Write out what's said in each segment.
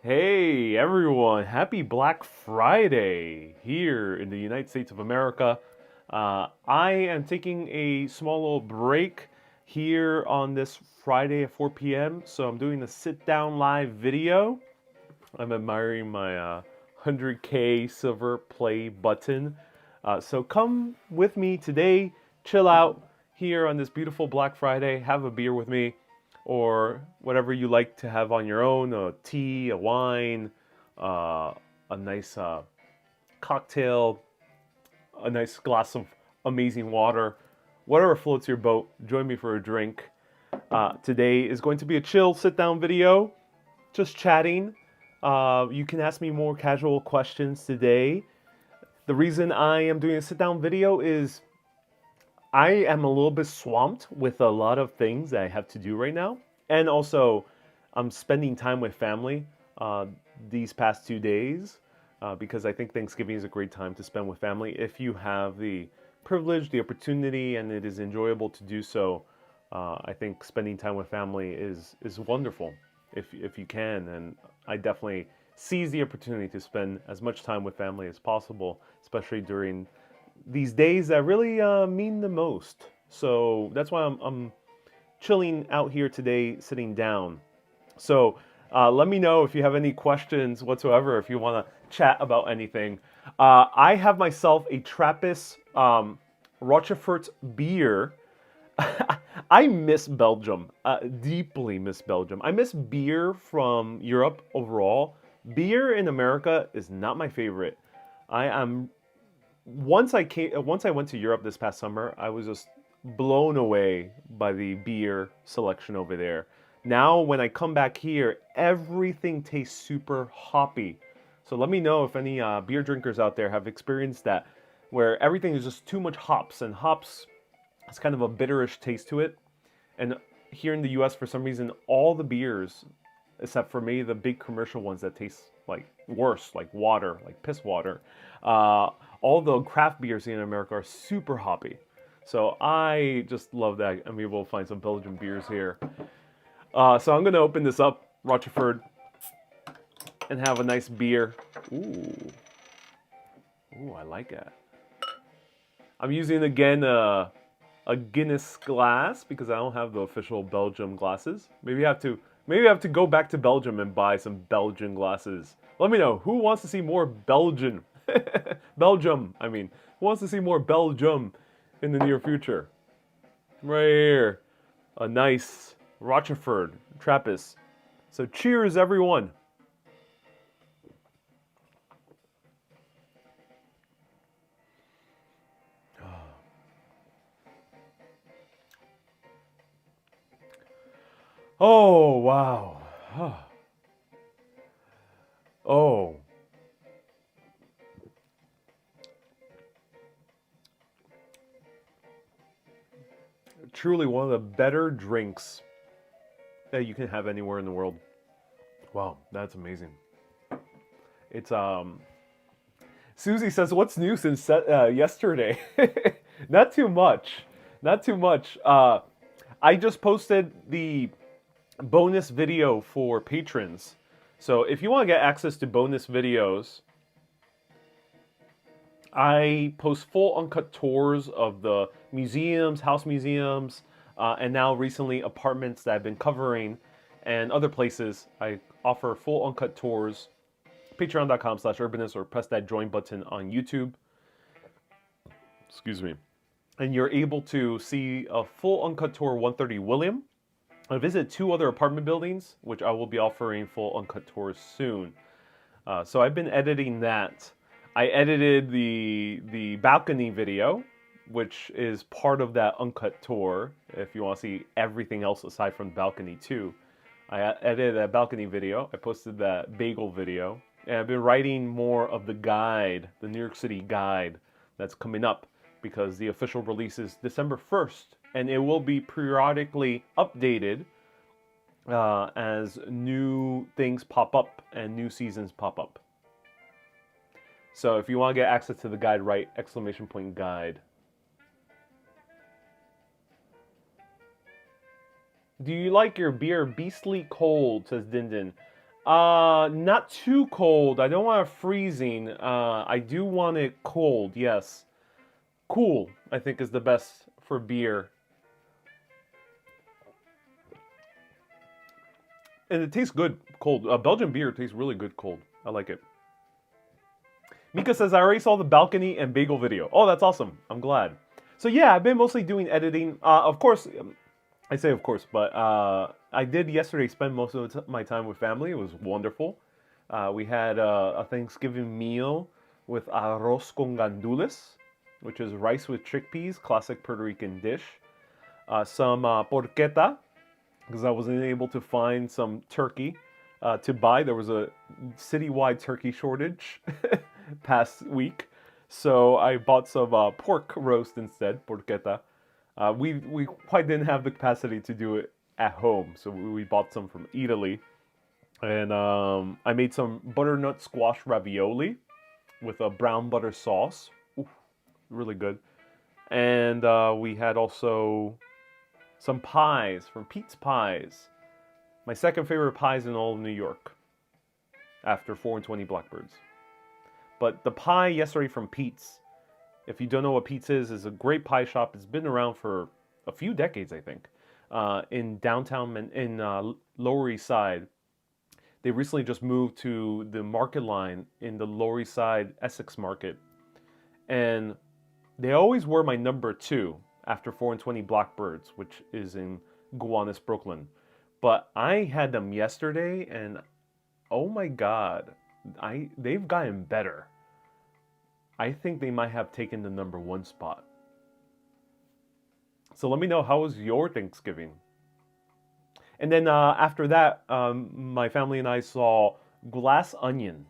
Hey everyone, happy Black Friday here in the United States of America. I am taking a small little break here on this Friday at 4 p.m. So I'm doing a sit down live video. I'm admiring my 100K silver play button. So come with me today, chill out here on this beautiful Black Friday, have a beer with me, or whatever you like to have on your own, a tea, a wine, a nice cocktail, a nice glass of amazing water, whatever floats your boat. Join me for a drink. Today is going to be a chill sit down video, just chatting. You can ask me more casual questions today. The reason I am doing a sit down video is I am a little bit swamped with a lot of things that I have to do right now. And also, I'm spending time with family these past 2 days because I think Thanksgiving is a great time to spend with family if you have the privilege, the opportunity, and it is enjoyable to do so. I think spending time with family is wonderful if you can, and I definitely seize the opportunity to spend as much time with family as possible, especially during these days that really mean the most. So that's why I'm chilling out here today, sitting down. So let me know if you have any questions whatsoever, if you want to chat about anything. I have myself a Trappist Rochefort beer. I miss Belgium, deeply miss Belgium. I miss beer from Europe overall. Beer in America is not my favorite. I am once I went to Europe this past summer, I was just blown away by the beer selection over there. Now, when I come back here, everything tastes super hoppy. So let me know if any beer drinkers out there have experienced that, where everything is just too much hops, and hops has kind of a bitterish taste to it. And here in the U.S., for some reason, all the beers, except for maybe the big commercial ones that taste like worse, like water, like piss water, all the craft beers here in America are super hoppy. So I just love that I'm able to find some Belgian beers here. So I'm gonna open this up, Rochefort, and have a nice beer. Ooh, ooh, I like that. I'm using again a Guinness glass because I don't have the official Belgium glasses. Maybe I have to go back to Belgium and buy some Belgian glasses. Let me know who wants to see more Belgian, Belgium. I mean, who wants to see more Belgium in the near future? Right here, a nice Rochefort Trappist. So cheers, everyone. Oh wow. Oh, truly one of the better drinks that you can have anywhere in the world. Wow, that's amazing. It's Susie says, "What's new since yesterday?" Not too much. Not too much. I just posted the bonus video for patrons. So if you want to get access to bonus videos, I post full uncut tours of the museums, house museums, and now recently apartments that I've been covering and other places. I offer full uncut tours. Patreon.com/Urbanist, or press that join button on YouTube. Excuse me. And you're able to see a full uncut tour 130 William. I visited two other apartment buildings, which I will be offering full uncut tours soon. So I've been editing that. I edited the balcony video, which is part of that uncut tour. If you want to see everything else aside from the balcony too, I edited that balcony video. I posted that bagel video, and I've been writing more of the guide, the New York City guide, that's coming up because the official release is December 1st, and it will be periodically updated as new things pop up and new seasons pop up. So if you want to get access to the guide, write !guide. Do you like your beer beastly cold, says Dindin. Not too cold. I don't want it freezing. I do want it cold, yes. Cool, I think, is the best for beer. And it tastes good cold. Belgian beer tastes really good cold. I like it. Mika says, I already saw the balcony and bagel video. Oh, that's awesome. I'm glad. So yeah, I've been mostly doing editing. Of course, I say of course, but I did yesterday spend most of my time with family. It was wonderful. We had a Thanksgiving meal with arroz con gandules, which is rice with chickpeas, classic Puerto Rican dish. Some porchetta, because I wasn't able to find some turkey to buy. There was a citywide turkey shortage past week, so I bought some pork roast instead, porchetta. We quite didn't have the capacity to do it at home, so we bought some from Italy, and I made some butternut squash ravioli with a brown butter sauce. Oof, really good. And we had also some pies from Pete's Pies. My second favorite pies in all of New York, after 4 and 20 Blackbirds. But the pie yesterday from Pete's, if you don't know what Pete's is a great pie shop. It's been around for a few decades, I think, in downtown, in Lower East Side. They recently just moved to the Market Line in the Lower East Side Essex Market. And they always were my number 2 after 4 and 20 Blackbirds, which is in Gowanus, Brooklyn. But I had them yesterday, and oh my God, they've gotten better. I think they might have taken the number 1 spot. So let me know, how was your Thanksgiving? And then after that, my family and I saw Glass Onion,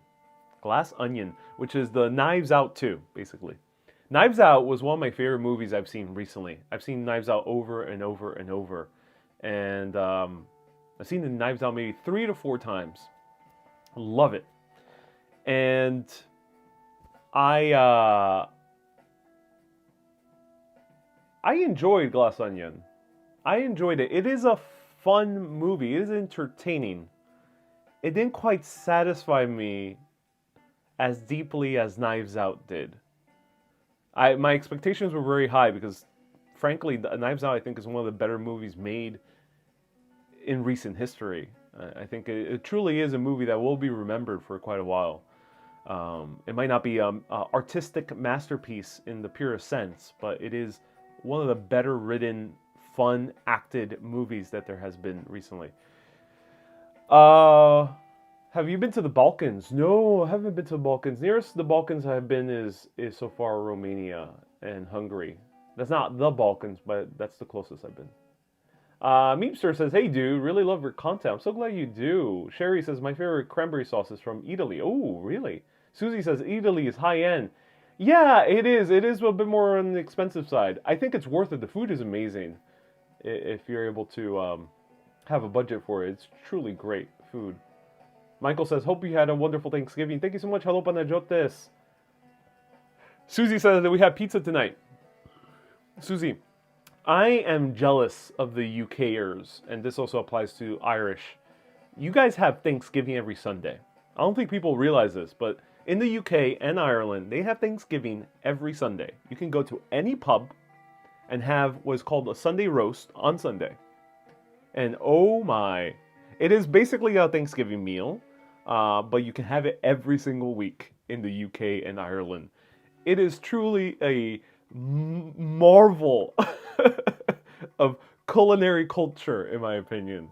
which is the Knives Out 2, basically. Knives Out was one of my favorite movies I've seen recently. I've seen Knives Out over and over and over. And I've seen the Knives Out maybe 3 to 4 times. Love it. And I enjoyed Glass Onion. I enjoyed it. It is a fun movie. It is entertaining. It didn't quite satisfy me as deeply as Knives Out did. My expectations were very high because, frankly, Knives Out, I think, is one of the better movies made in recent history. I think it truly is a movie that will be remembered for quite a while. It might not be an artistic masterpiece in the purest sense, but it is one of the better written, fun, acted movies that there has been recently. Have you been to the Balkans? No, I haven't been to the Balkans. Nearest the Balkans I've been is so far Romania and Hungary. That's not the Balkans, but that's the closest I've been. Meepster says, hey dude, really love your content. I'm so glad you do. Sherry says, my favorite cranberry sauce is from Italy. Oh, really? Susie says, Italy is high end. Yeah, it is. It is a bit more on the expensive side. I think it's worth it. The food is amazing. If you're able to have a budget for it. It's truly great food. Michael says, hope you had a wonderful Thanksgiving. Thank you so much. Hello, panajotes. Susie says that we have pizza tonight. Susie, I am jealous of the UKers, and this also applies to Irish. You guys have Thanksgiving every Sunday. I don't think people realize this, but in the UK and Ireland, they have Thanksgiving every Sunday. You can go to any pub and have what's called a Sunday roast on Sunday. And oh my, it is basically a Thanksgiving meal, but you can have it every single week in the UK and Ireland. It is truly a marvel of culinary culture, in my opinion.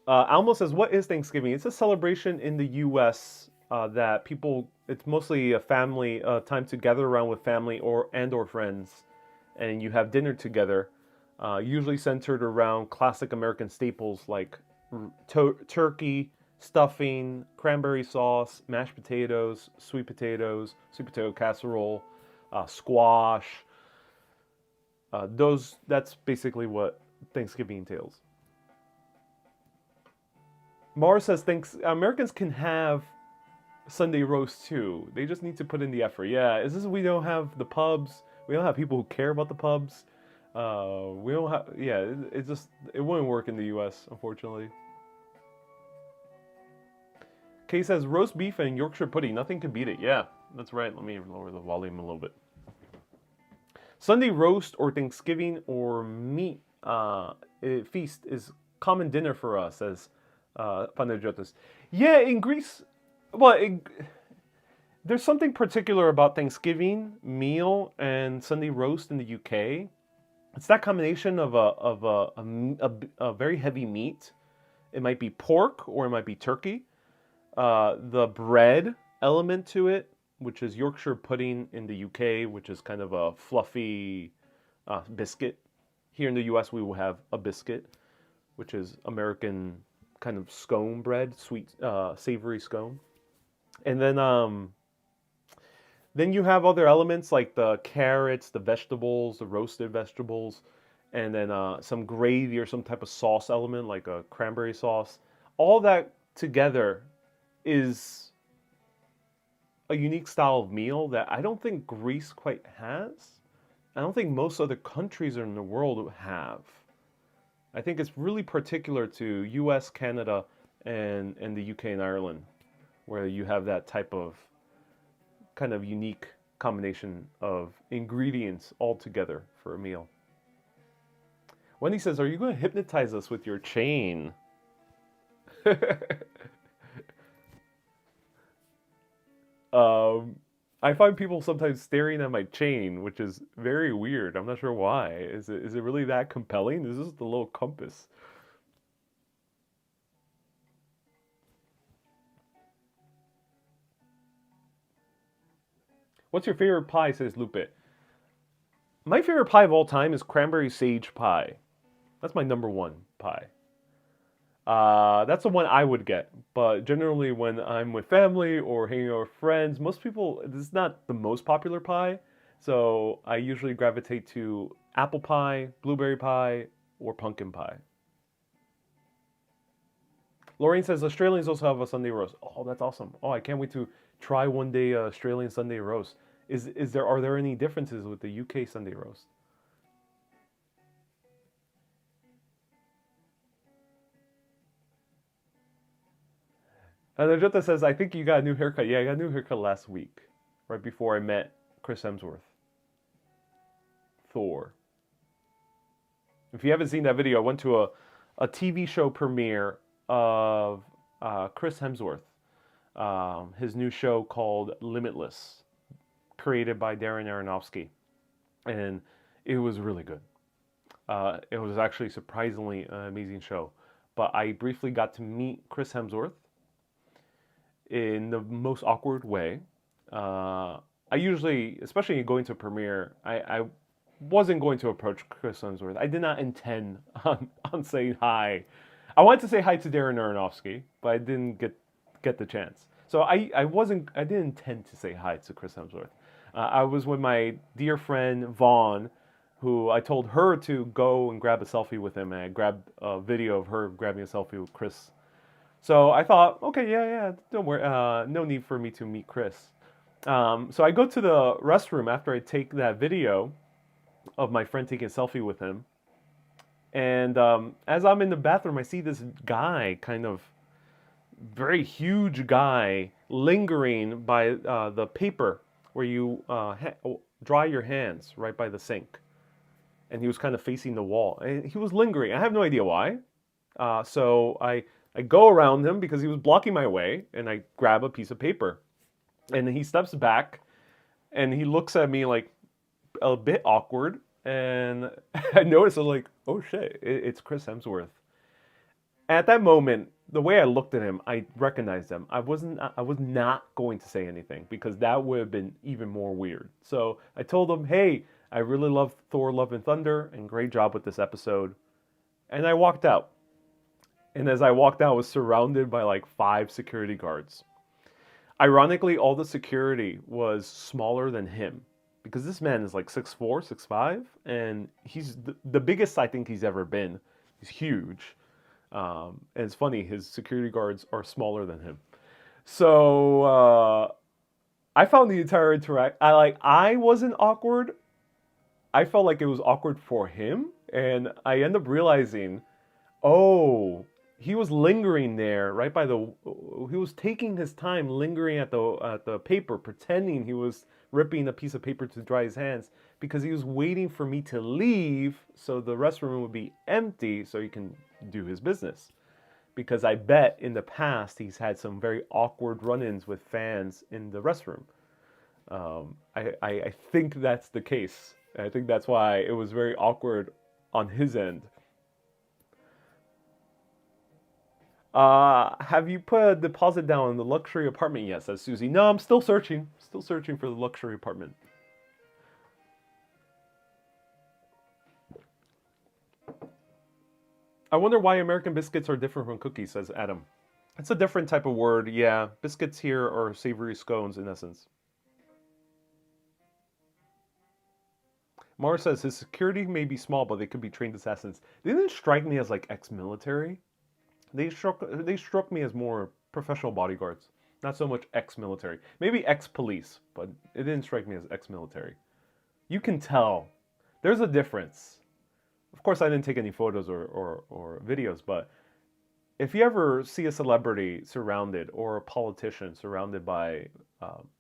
Almo says, what is Thanksgiving? It's a celebration in the U.S. That people, it's mostly a family time to gather around with family or friends, and you have dinner together, usually centered around classic American staples like turkey, stuffing, cranberry sauce, mashed potatoes, sweet potato casserole, squash. That's basically what Thanksgiving entails. Mara says Americans can have Sunday roast too. They just need to put in the effort. Yeah, we don't have the pubs. We don't have people who care about the pubs. We don't have. Yeah, it wouldn't work in the U.S. unfortunately. Kay says roast beef and Yorkshire pudding. Nothing can beat it. Yeah, that's right. Let me lower the volume a little bit. Sunday roast or Thanksgiving or meat feast is common dinner for us, says Panagiotis. Yeah, in Greece, well, there's something particular about Thanksgiving meal and Sunday roast in the UK. It's that combination of a very heavy meat. It might be pork or it might be turkey. The bread element to it, which is Yorkshire pudding in the UK, which is kind of a fluffy biscuit. Here in the US, we will have a biscuit, which is American kind of scone bread, sweet, savory scone. And then you have other elements like the carrots, the vegetables, the roasted vegetables, and then some gravy or some type of sauce element like a cranberry sauce. All that together is a unique style of meal that I don't think Greece quite has. I don't think most other countries in the world have. I think it's really particular to US, Canada, and the UK and Ireland, where you have that type of kind of unique combination of ingredients all together for a meal. Wendy says, are you going to hypnotize us with your chain? I find people sometimes staring at my chain, which is very weird. I'm not sure why. Is it really that compelling? This is the little compass. What's your favorite pie, says Lupe. My favorite pie of all time is cranberry sage pie. That's my number one pie. That's the one I would get. But generally, when I'm with family or hanging out with friends, most people, this is not the most popular pie. So I usually gravitate to apple pie, blueberry pie, or pumpkin pie. Lorraine says Australians also have a Sunday roast. Oh, that's awesome. Oh, I can't wait to try one day Australian Sunday roast. Are there any differences with the UK Sunday roast? And Jota says, I think you got a new haircut. Yeah, I got a new haircut last week, right before I met Chris Hemsworth. Thor. If you haven't seen that video, I went to a TV show premiere of Chris Hemsworth, his new show called Limitless, created by Darren Aronofsky. And it was really good. It was actually surprisingly an amazing show. But I briefly got to meet Chris Hemsworth in the most awkward way. I usually, especially going to a premiere, I wasn't going to approach Chris Hemsworth. I did not intend on saying hi. I wanted to say hi to Darren Aronofsky, but I didn't get the chance. So I didn't intend to say hi to Chris Hemsworth. I was with my dear friend Vaughn, who I told her to go and grab a selfie with him, and I grabbed a video of her grabbing a selfie with Chris. So I thought, okay, yeah, don't worry, no need for me to meet Chris. So I go to the restroom after I take that video of my friend taking a selfie with him. And as I'm in the bathroom, I see this guy, kind of very huge guy, lingering by the paper where you dry your hands right by the sink. And he was kind of facing the wall. And he was lingering. I have no idea why. So I go around him because he was blocking my way, and I grab a piece of paper. And he steps back, and he looks at me like a bit awkward. And I noticed, I was like, oh shit, it's Chris Hemsworth. At that moment, the way I looked at him, I recognized him. I was not going to say anything because that would have been even more weird. So I told him, hey, I really love Thor Love and Thunder, and great job with this episode. And I walked out. And as I walked out, I was surrounded by like 5 security guards. Ironically, all the security was smaller than him because this man is like 6'4", 6'5", and he's the biggest I think he's ever been. He's huge. And it's funny, his security guards are smaller than him. So I found the entire I wasn't awkward. I felt like it was awkward for him, and I end up realizing, oh, he was lingering there right by the. He was taking his time lingering at the paper, pretending he was ripping a piece of paper to dry his hands because he was waiting for me to leave so the restroom would be empty so he can do his business. Because I bet in the past he's had some very awkward run-ins with fans in the restroom. I think that's the case. I think that's why it was very awkward on his end. Have you put a deposit down in the luxury apartment yet? Says Susie. No, I'm still searching. Still searching for the luxury apartment. I wonder why American biscuits are different from cookies, says Adam. It's a different type of word, yeah. Biscuits here are savory scones in essence. Mara says his security may be small, but they could be trained assassins. They didn't strike me as like ex-military. They struck me as more professional bodyguards, not so much ex-military. Maybe ex-police, but it didn't strike me as ex-military. You can tell. There's a difference. Of course, I didn't take any photos or videos, but if you ever see a celebrity surrounded or a politician surrounded by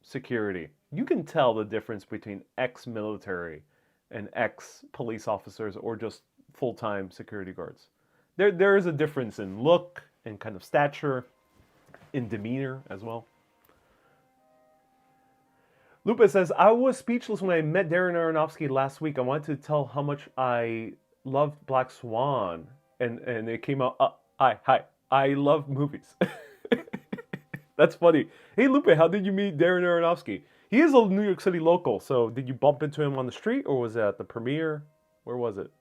security, you can tell the difference between ex-military and ex-police officers or just full-time security guards. There is a difference in look and kind of stature, in demeanor as well. Lupa says, I was speechless when I met Darren Aronofsky last week. I wanted to tell how much I loved Black Swan. And it came out, I love movies. That's funny. Hey, Lupe, how did you meet Darren Aronofsky? He is a New York City local, so did you bump into him on the street or was it at the premiere? Where was it?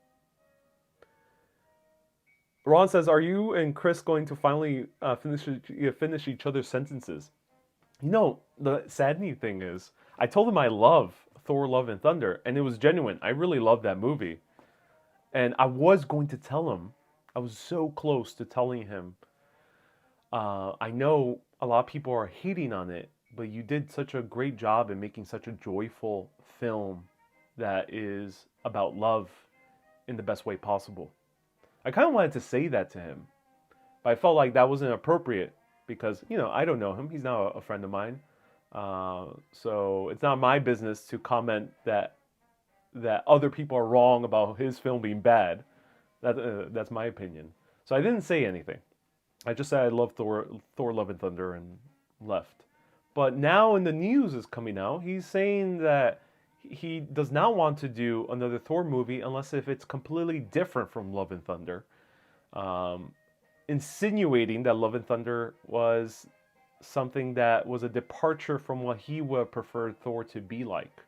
Ron says, are you and Chris going to finally finish each other's sentences? You know, the saddening thing is, I told him I love Thor, Love, and Thunder, and it was genuine. I really love that movie. And I was going to tell him, I was so close to telling him, I know a lot of people are hating on it, but you did such a great job in making such a joyful film that is about love in the best way possible. I kind of wanted to say that to him, but I felt like that wasn't appropriate because, I don't know him. He's not a friend of mine. So it's not my business to comment that other people are wrong about his film being bad. That's my opinion. So I didn't say anything. I just said I love Thor, Love, and Thunder and left. But now in the news is coming out, he's saying that he does not want to do another Thor movie unless if it's completely different from Love and Thunder. Insinuating that Love and Thunder was something that was a departure from what he would have preferred Thor to be like.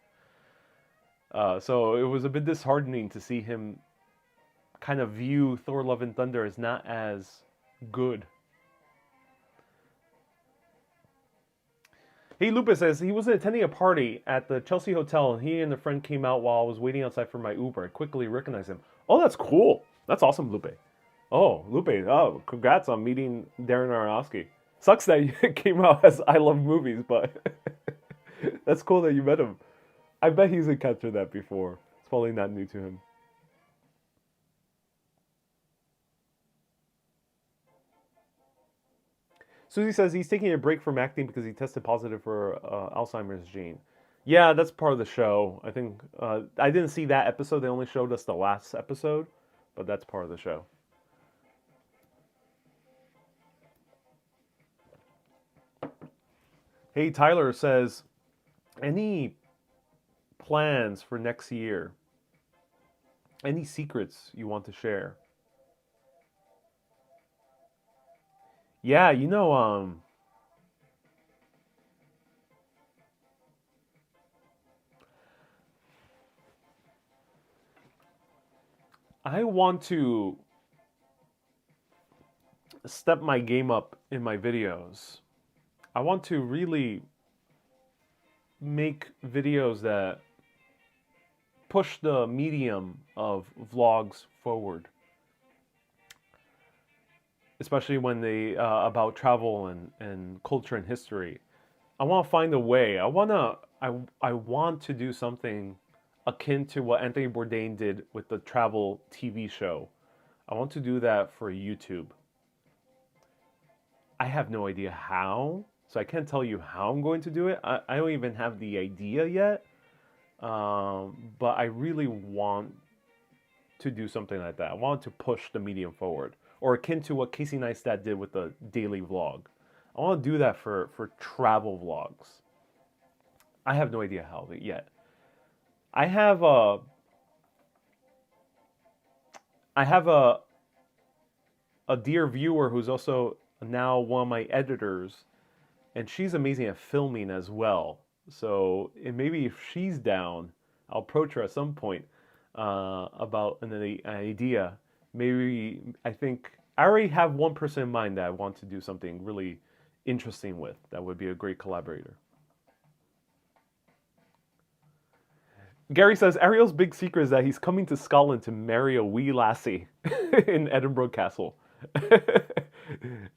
So it was a bit disheartening to see him kind of view Thor, Love, and Thunder as not as good. Hey, Lupus says he was attending a party at the Chelsea Hotel and he and a friend came out while I was waiting outside for my Uber. I quickly recognized him. Oh, that's cool. That's awesome, Lupe. Oh, Lupe. Oh, congrats on meeting Darren Aronofsky. Sucks that it came out as I love movies, but that's cool that you met him. I bet he's encountered that before. It's probably not new to him. Susie says he's taking a break from acting because he tested positive for Alzheimer's gene. Yeah, that's part of the show. I think I didn't see that episode. They only showed us the last episode, but that's part of the show. Hey, Tyler says, any plans for next year? Any secrets you want to share? Yeah, I want to step my game up in my videos. I want to really make videos that push the medium of vlogs forward, especially when they about travel and culture and history. I want to find a way. I want to do something akin to what Anthony Bourdain did with the travel TV show. I want to do that for YouTube. have no idea how, so I can't tell you how I'm going to do it. I don't even have the idea yet, but I really want to do something like that. I want to push the medium forward, or akin to what Casey Neistat did with the daily vlog. I want to do that for travel vlogs. I have no idea how yet. I have a dear viewer who's also now one of my editors, and she's amazing at filming as well. So maybe if she's down, I'll approach her at some point about an idea. Maybe I think I already have one person in mind that I want to do something really interesting with. That would be a great collaborator. Gary says Ariel's big secret is that he's coming to Scotland to marry a wee lassie in Edinburgh Castle.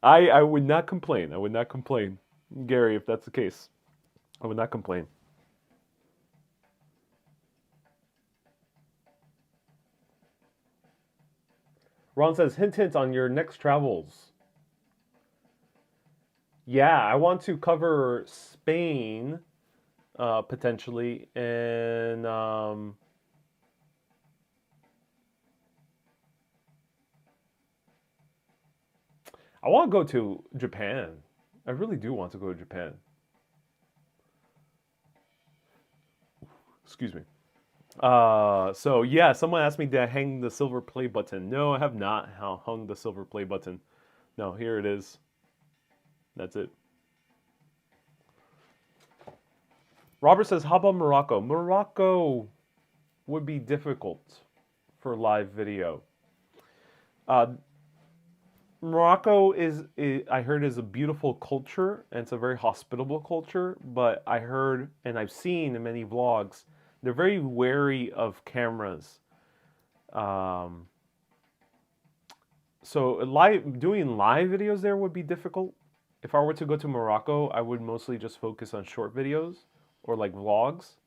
I would not complain. I would not complain, Gary, if that's the case. I would not complain. Ron says, hint, hint on your next travels. Yeah, I want to cover Spain, potentially, and I want to go to Japan. I really do want to go to Japan. Excuse me. So yeah, someone asked me, did I hang the silver play button? No, I have not hung the silver play button. No, here it is. That's it. Robert says, how about Morocco? Morocco would be difficult for live video. Morocco I heard, is a beautiful culture, and it's a very hospitable culture, but I heard, and I've seen in many vlogs, they're very wary of cameras. So doing live videos there would be difficult. If I were to go to Morocco, I would mostly just focus on short videos or like vlogs.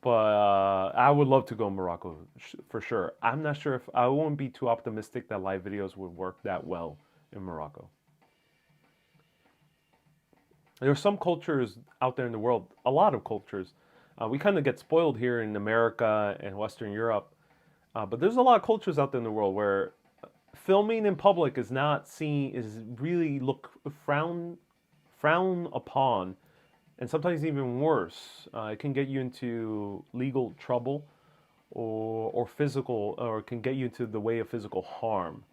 But I would love to go to Morocco for sure. I'm not sure if I won't be too optimistic that live videos would work that well in Morocco. There are some cultures out there in the world, a lot of cultures. We kind of get spoiled here in America and Western Europe, but there's a lot of cultures out there in the world where filming in public is not seen, is really frowned upon, and sometimes even worse. It can get you into legal trouble, or physical, or it can get you into the way of physical harm.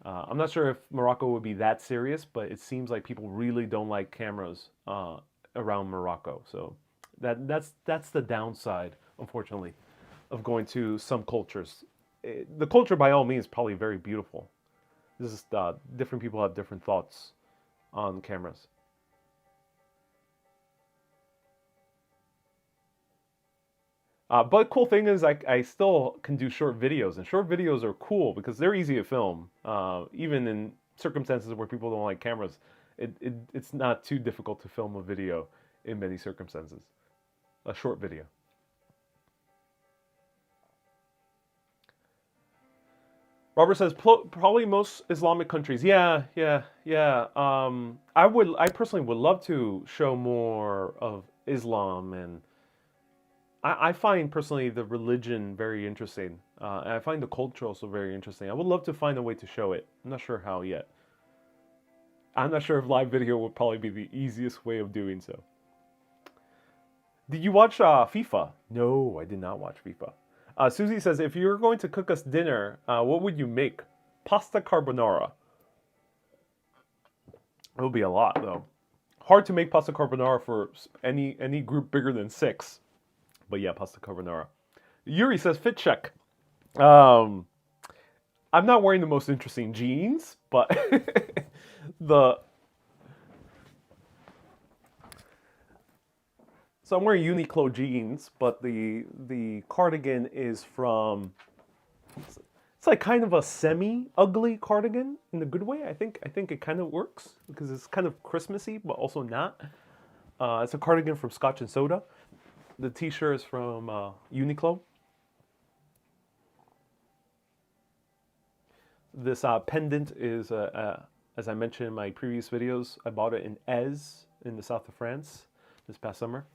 I'm not sure if Morocco would be that serious, but it seems like people really don't like cameras around Morocco. So that's the downside, unfortunately, of going to some cultures. The culture, by all means, is probably very beautiful. This is different people have different thoughts on cameras. But cool thing is I still can do short videos, and short videos are cool because they're easy to film. Even in circumstances where people don't like cameras, it's not too difficult to film a video in many circumstances. A short video. Robert says probably most Islamic countries. Yeah. I personally would love to show more of Islam, and I find personally the religion very interesting. And I find the culture also very interesting. I would love to find a way to show it. I'm not sure how yet. I'm not sure if live video would probably be the easiest way of doing so. Did you watch FIFA? No, I did not watch FIFA. Susie says, if you're going to cook us dinner, what would you make? Pasta carbonara. It would be a lot, though. Hard to make pasta carbonara for any group bigger than 6. But yeah, pasta carbonara. Yuri says, fit check. I'm not wearing the most interesting jeans, but So I'm wearing Uniqlo jeans, but the cardigan is from, it's like kind of a semi-ugly cardigan in the good way. I think it kind of works because it's kind of Christmassy, but also not. It's a cardigan from Scotch and Soda. The t-shirt is from Uniqlo. This pendant is As I mentioned in my previous videos, I bought it in Ez in the south of France this past summer.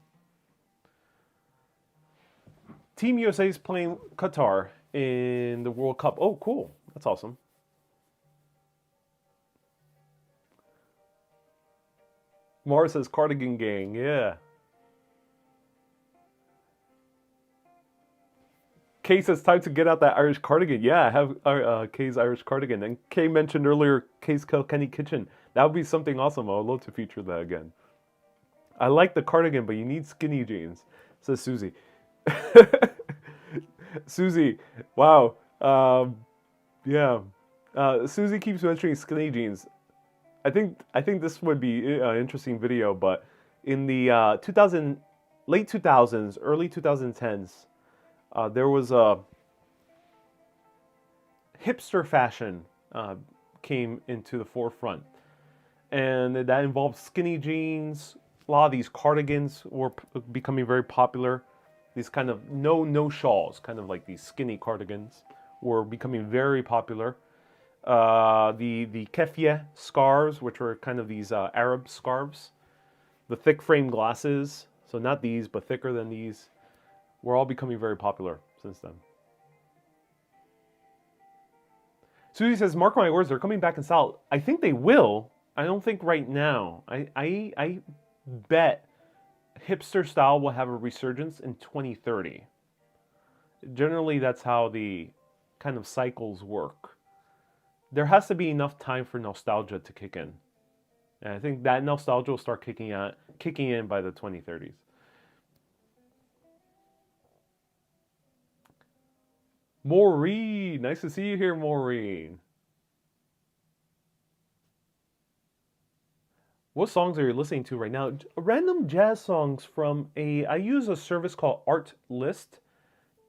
Team USA is playing Qatar in the World Cup. Oh, cool. That's awesome. Mara says Cardigan Gang. Yeah. Kay says time to get out that Irish cardigan. Yeah, I have Kay's Irish cardigan. And Kay mentioned earlier Kay's Kilkenny Kitchen. That would be something awesome. I would love to feature that again. I like the cardigan, but you need skinny jeans, says Susie. Susie, wow. Yeah. Susie keeps mentioning skinny jeans. I think this would be an interesting video, but in the late 2000s, early 2010s, there was a hipster fashion came into the forefront, and that involved skinny jeans. A lot of these cardigans were becoming very popular. These kind of no shawls, kind of like these skinny cardigans, were becoming very popular. The keffiyeh scarves, which were kind of these Arab scarves, the thick frame glasses, so not these, but thicker than these, were all becoming very popular since then. Susie says, mark my words, they're coming back in style. I think they will. I don't think right now. I bet hipster style will have a resurgence in 2030. Generally, that's how the kind of cycles work. There has to be enough time for nostalgia to kick in. And I think that nostalgia will start kicking in by the 2030s. Maureen, nice to see you here, Maureen. What songs are you listening to right now? Random jazz songs from I use a service called Art List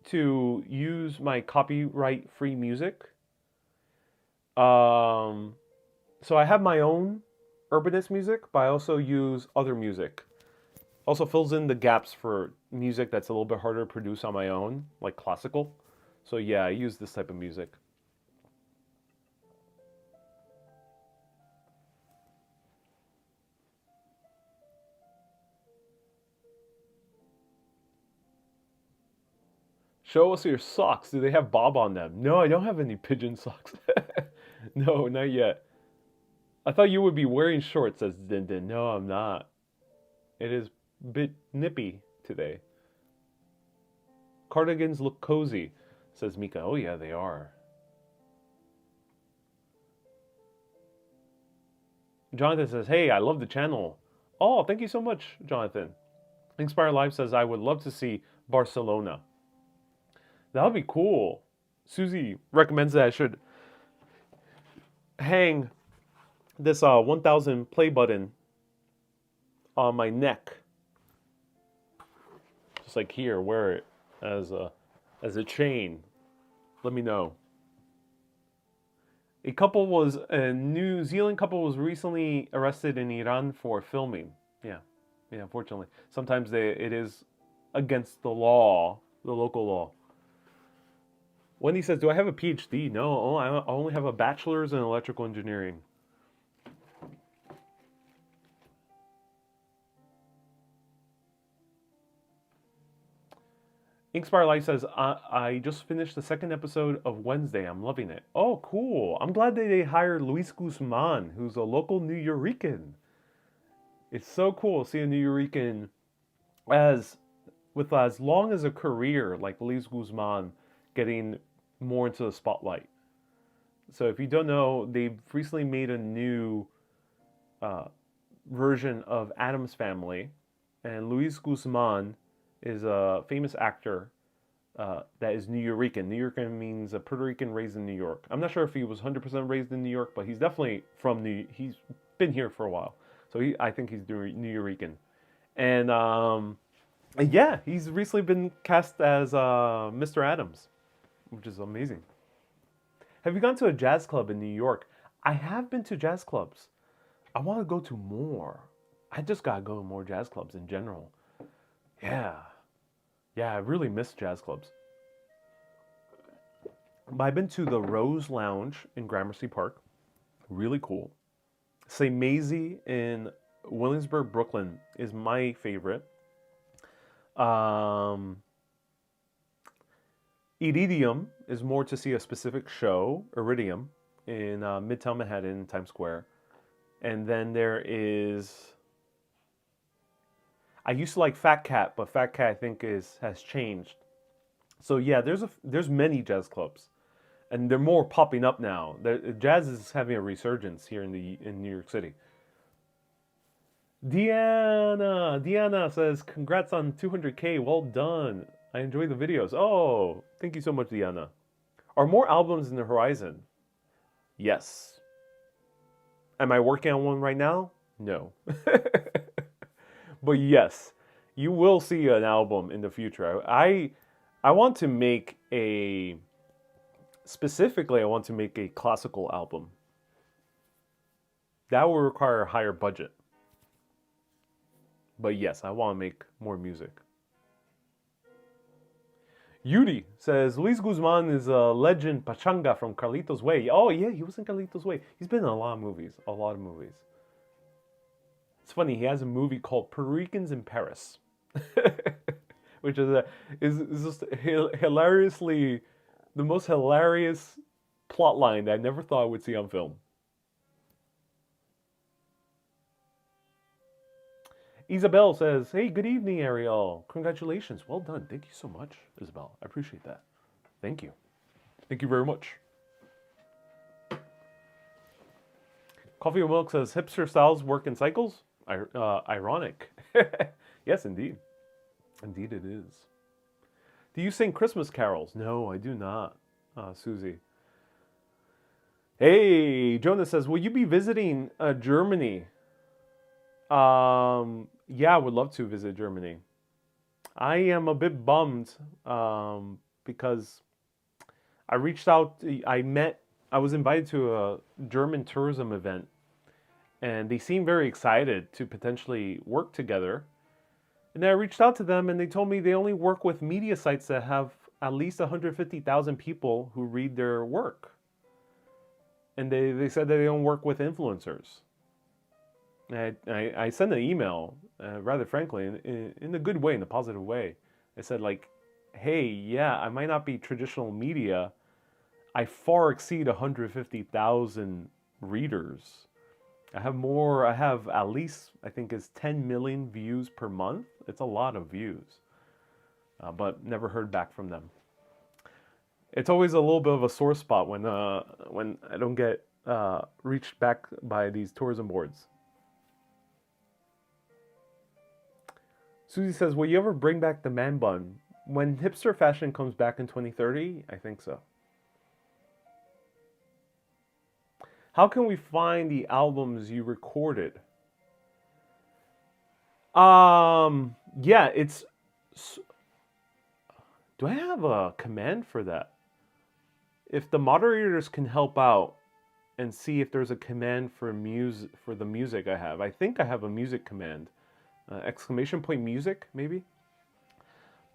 to use my copyright-free music. So I have my own Urbanist music, but I also use other music. Also fills in the gaps for music that's a little bit harder to produce on my own, like classical. So yeah, I use this type of music. Show us your socks. Do they have Bob on them? No, I don't have any pigeon socks. No, not yet. I thought you would be wearing shorts, says Din Din. No, I'm not. It is a bit nippy today. Cardigans look cozy, says Mika. Oh yeah, they are. Jonathan says, hey, I love the channel. Oh, thank you so much, Jonathan. Inspire Live says, I would love to see Barcelona. That would be cool. Susie recommends that I should hang this 1000 play button on my neck. Just like here, wear it as a chain. Let me know. A New Zealand couple was recently arrested in Iran for filming. Yeah, unfortunately. Sometimes it is against the law, the local law. Wendy says, do I have a PhD? No, I only have a bachelor's in electrical engineering. Inkspire Life says, I just finished the second episode of Wednesday. I'm loving it. Oh, cool. I'm glad that they hired Luis Guzman, who's a local New Yorican. It's so cool to see a New Yorican with as long as a career like Luis Guzman getting more into the spotlight. So if you don't know, they've recently made a new version of Addams Family, and Luis Guzman is a famous actor that is New Yorican. New Yorican means a Puerto Rican raised in New York. I'm not sure if he was 100% raised in New York, but he's definitely from he's been here for a while. So I think he's New Yorican. And yeah, he's recently been cast as Mr. Addams, which is amazing. Have you gone to a jazz club in New York? I have been to jazz clubs. I want to go to more. I just gotta go to more jazz clubs in general. Yeah, I really miss jazz clubs. But I've been to the Rose Lounge in Gramercy Park. Really cool. Say Maisie in Williamsburg, Brooklyn is my favorite. Um, Iridium is more to see a specific show, Iridium, in Midtown Manhattan, Times Square. And then there is. I used to like Fat Cat, but Fat Cat I think has changed. So yeah, there's many jazz clubs, and they're more popping up now. Jazz is having a resurgence here in New York City. Deanna says, "Congrats on 200K. Well done. I enjoy the videos." Oh, thank you so much, Deanna. Are more albums in the horizon? Yes. Am I working on one right now? No. But yes, you will see an album in the future. I want to make a specifically I want to make a classical album. That will require a higher budget. But yes, I want to make more music. Yuri says Luis Guzman is a legend pachanga from Carlitos Way. Oh yeah, he was in Carlitos Way. He's been in a lot of movies. A lot of movies. It's funny, he has a movie called Puerto Ricans in Paris. Which is just hilariously the most hilarious plot line that I never thought I would see on film. Isabel says, "Hey, good evening, Ariel. Congratulations. Well done. Thank you so much, Isabel. I appreciate that. Thank you. Thank you very much." Coffee and Milk says, "Hipster styles work in cycles?" Ironic. Yes, indeed. Indeed it is. Do you sing Christmas carols? No, I do not, Susie. Hey, Jonas says, "Will you be visiting Germany?" Yeah, I would love to visit Germany. I am a bit bummed because I reached out. I was invited to a German tourism event, and they seemed very excited to potentially work together. And then I reached out to them, and they told me they only work with media sites that have at least 150,000 people who read their work. And they said that they don't work with influencers. I sent an email, rather frankly, in a good way, in a positive way. I said, like, hey, yeah, I might not be traditional media. I far exceed 150,000 readers. I have at least, I think it's 10 million views per month. It's a lot of views. But never heard back from them. It's always a little bit of a sore spot when I don't get reached back by these tourism boards. Susie says, "Will you ever bring back the man bun? When hipster fashion comes back in 2030? I think so." How can we find the albums you recorded? Yeah, it's. Do I have a command for that? If the moderators can help out and see if there's a command for the music I have. I think I have a music command. Exclamation point music, maybe.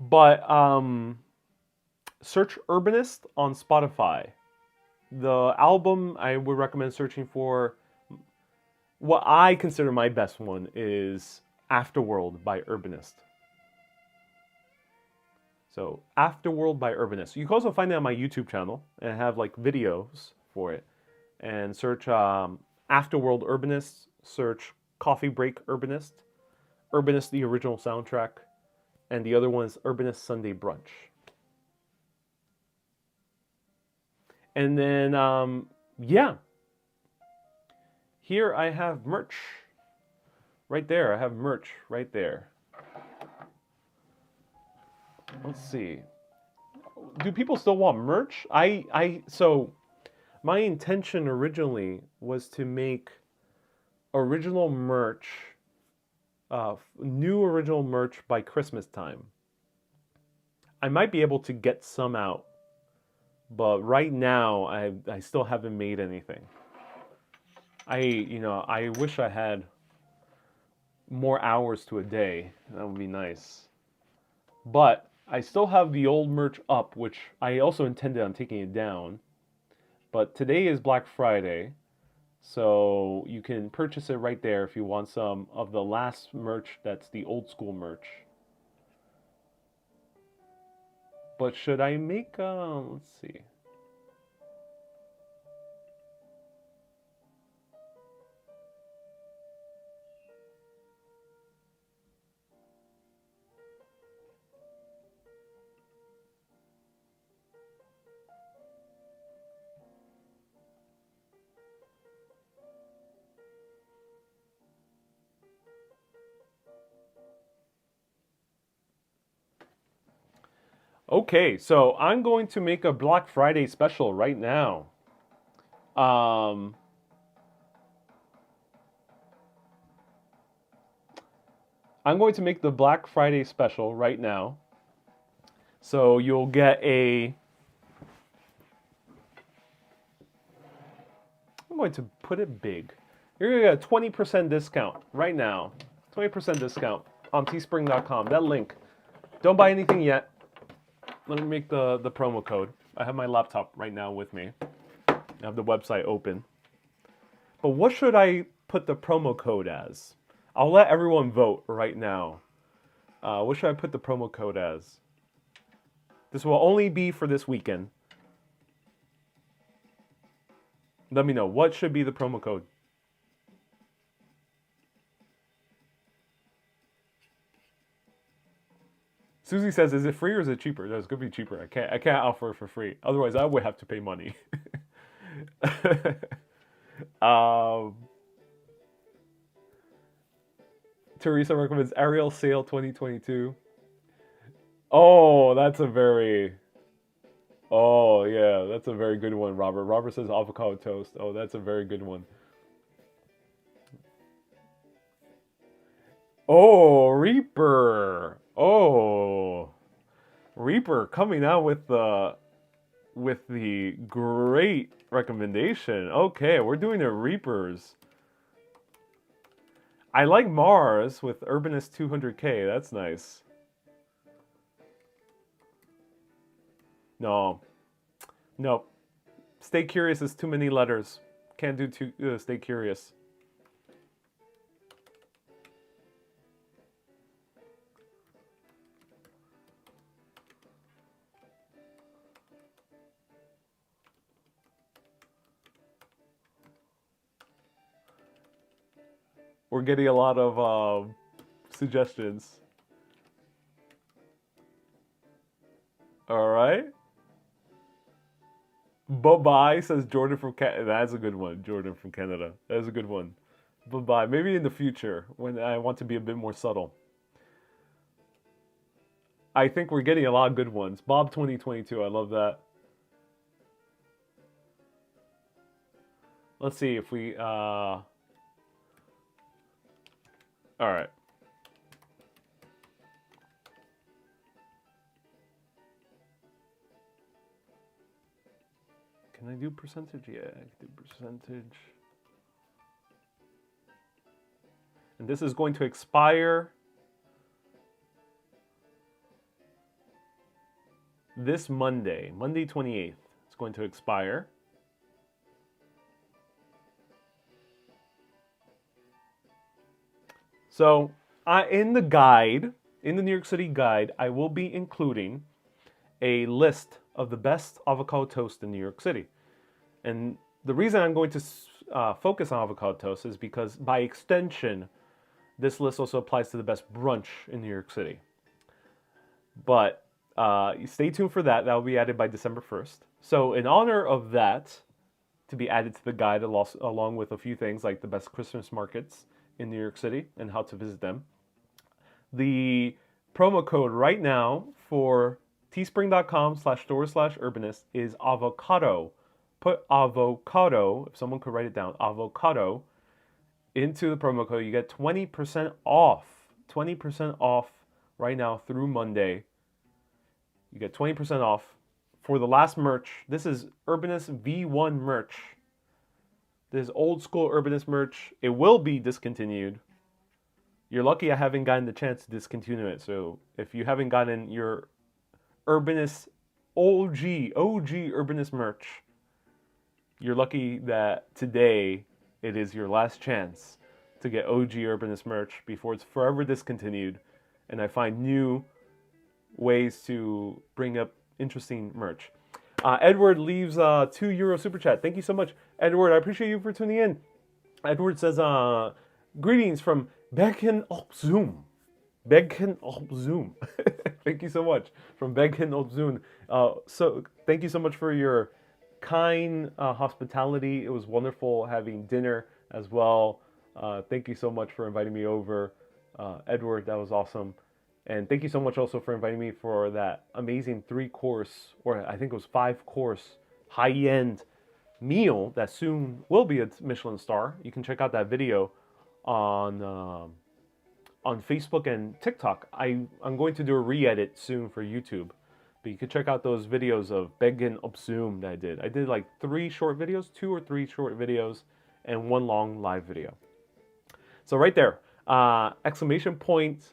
But search Urbanist on Spotify. The album I would recommend searching for, what I consider my best one, is Afterworld by Urbanist. So Afterworld by Urbanist. You can also find it on my YouTube channel, and I have like videos for it. And search Afterworld Urbanist, search Coffee Break Urbanist, Urbanist the original soundtrack, and the other one is Urbanist Sunday Brunch. And then, yeah. Here I have merch. Right there, I have merch right there. Let's see. Do people still want merch? So my intention originally was to make original merch, new original merch by Christmas time. I might be able to get some out, but right now I still haven't made anything. I wish I had more hours to a day. That would be nice. But I still have the old merch up, which I also intended on taking it down. But today is Black Friday, So you can purchase it right there if you want some of the last merch that's the old school merch. But should I make, let's see. Okay, so I'm going to make a Black Friday special right now. Um, I'm going to make the Black Friday special right now. So you'll get a. I'm going to put it big. You're going to get a 20% discount right now. 20% discount on teespring.com. That link. Don't buy anything yet. Let me make the promo code. I have my laptop right now with me. I have the website open. But what should I put the promo code as? I'll let everyone vote right now. What should I put the promo code as? This will only be for this weekend. Let me know. What should be the promo code? Susie says, "Is it free or is it cheaper?" That's gonna be cheaper. I can't offer it for free. Otherwise, I would have to pay money. um, Teresa recommends Ariel Sale 2022. Oh, that's a very. Oh yeah, that's a very good one, Robert. Robert says avocado toast. Oh, that's a very good one. Oh, Reaper. Oh, Reaper coming out with the great recommendation. Okay, we're doing the Reapers. I like Mars with Urbanist 200K. That's nice. No, no. Stay curious is too many letters. Can't do too. Stay curious. We're getting a lot of suggestions. All right. Bye bye, says Jordan from Canada. That's a good one. Jordan from Canada. That's a good one. Bye bye. Maybe in the future when I want to be a bit more subtle. I think we're getting a lot of good ones. Bob 2022. I love that. Let's see if we. All right. Can I do percentage? Yeah, I can do percentage. And this is going to expire this Monday, Monday 28th. It's going to expire. So, in the guide, in the New York City guide, I will be including a list of the best avocado toast in New York City. And the reason I'm going to focus on avocado toast is because, by extension, this list also applies to the best brunch in New York City. But stay tuned for that. That will be added by December 1st. So, in honor of that, to be added to the guide along with a few things like the best Christmas markets in New York City and how to visit them. The promo code right now for teespring.com/store/urbanist is avocado. Put avocado, if someone could write it down, avocado, into the promo code. You get 20% off. 20% off right now through Monday. You get 20% off for the last merch. This is Urbanist V1 merch. This is old school Urbanist merch. It will be discontinued. You're lucky I haven't gotten the chance to discontinue it. So if you haven't gotten your Urbanist OG Urbanist merch, you're lucky that today it is your last chance to get OG Urbanist merch before it's forever discontinued, and I find new ways to bring up interesting merch. Edward leaves a €2 super chat. Thank you so much, Edward. I appreciate you for tuning in. Edward says, greetings from Bergen op Zoom. Bergen op Zoom. Thank you so much from Bergen op Zoom. So thank you so much for your kind hospitality. It was wonderful having dinner as well. Thank you so much for inviting me over, Edward. That was awesome. And thank you so much also for inviting me for that amazing 3-course, or I think it was 5-course, high-end meal that soon will be a Michelin star. You can check out that video on Facebook and TikTok. I'm going to do a re-edit soon for YouTube. But you can check out those videos of Bergen op Zoom that I did. I did like 3 short videos, 2 or 3 short videos, and 1 long live video. So right there, exclamation point,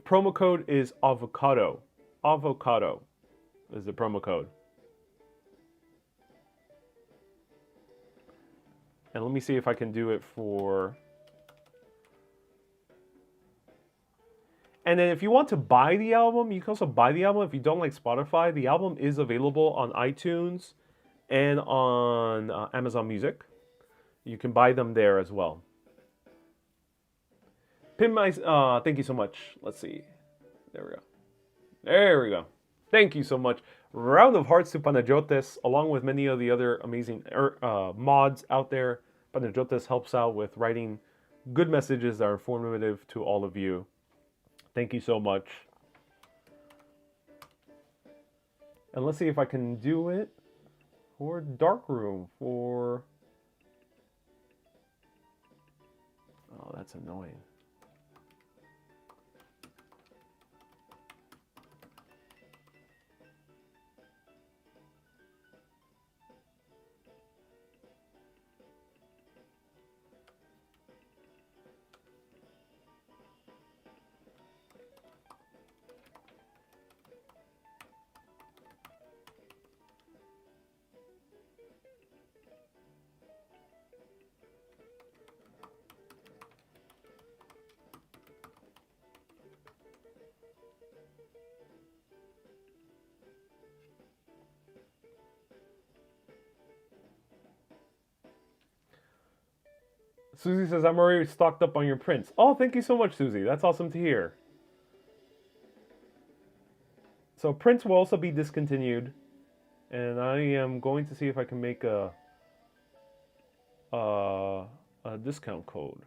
promo code is avocado. Avocado is the promo code. And let me see if I can do it for... And then if you want to buy the album, you can also buy the album. If you don't like Spotify, the album is available on iTunes and on Amazon Music. You can buy them there as well. Thank you so much. Let's see. There we go. There we go. Thank you so much. Round of hearts to Panajotes, along with many of the other amazing mods out there. Panajotes helps out with writing good messages that are informative to all of you. Thank you so much. And let's see if I can do it for Darkroom. Oh, that's annoying. Susie says, I'm already stocked up on your prints. Oh, thank you so much, Susie. That's awesome to hear. So prints will also be discontinued. And I am going to see if I can make a discount code.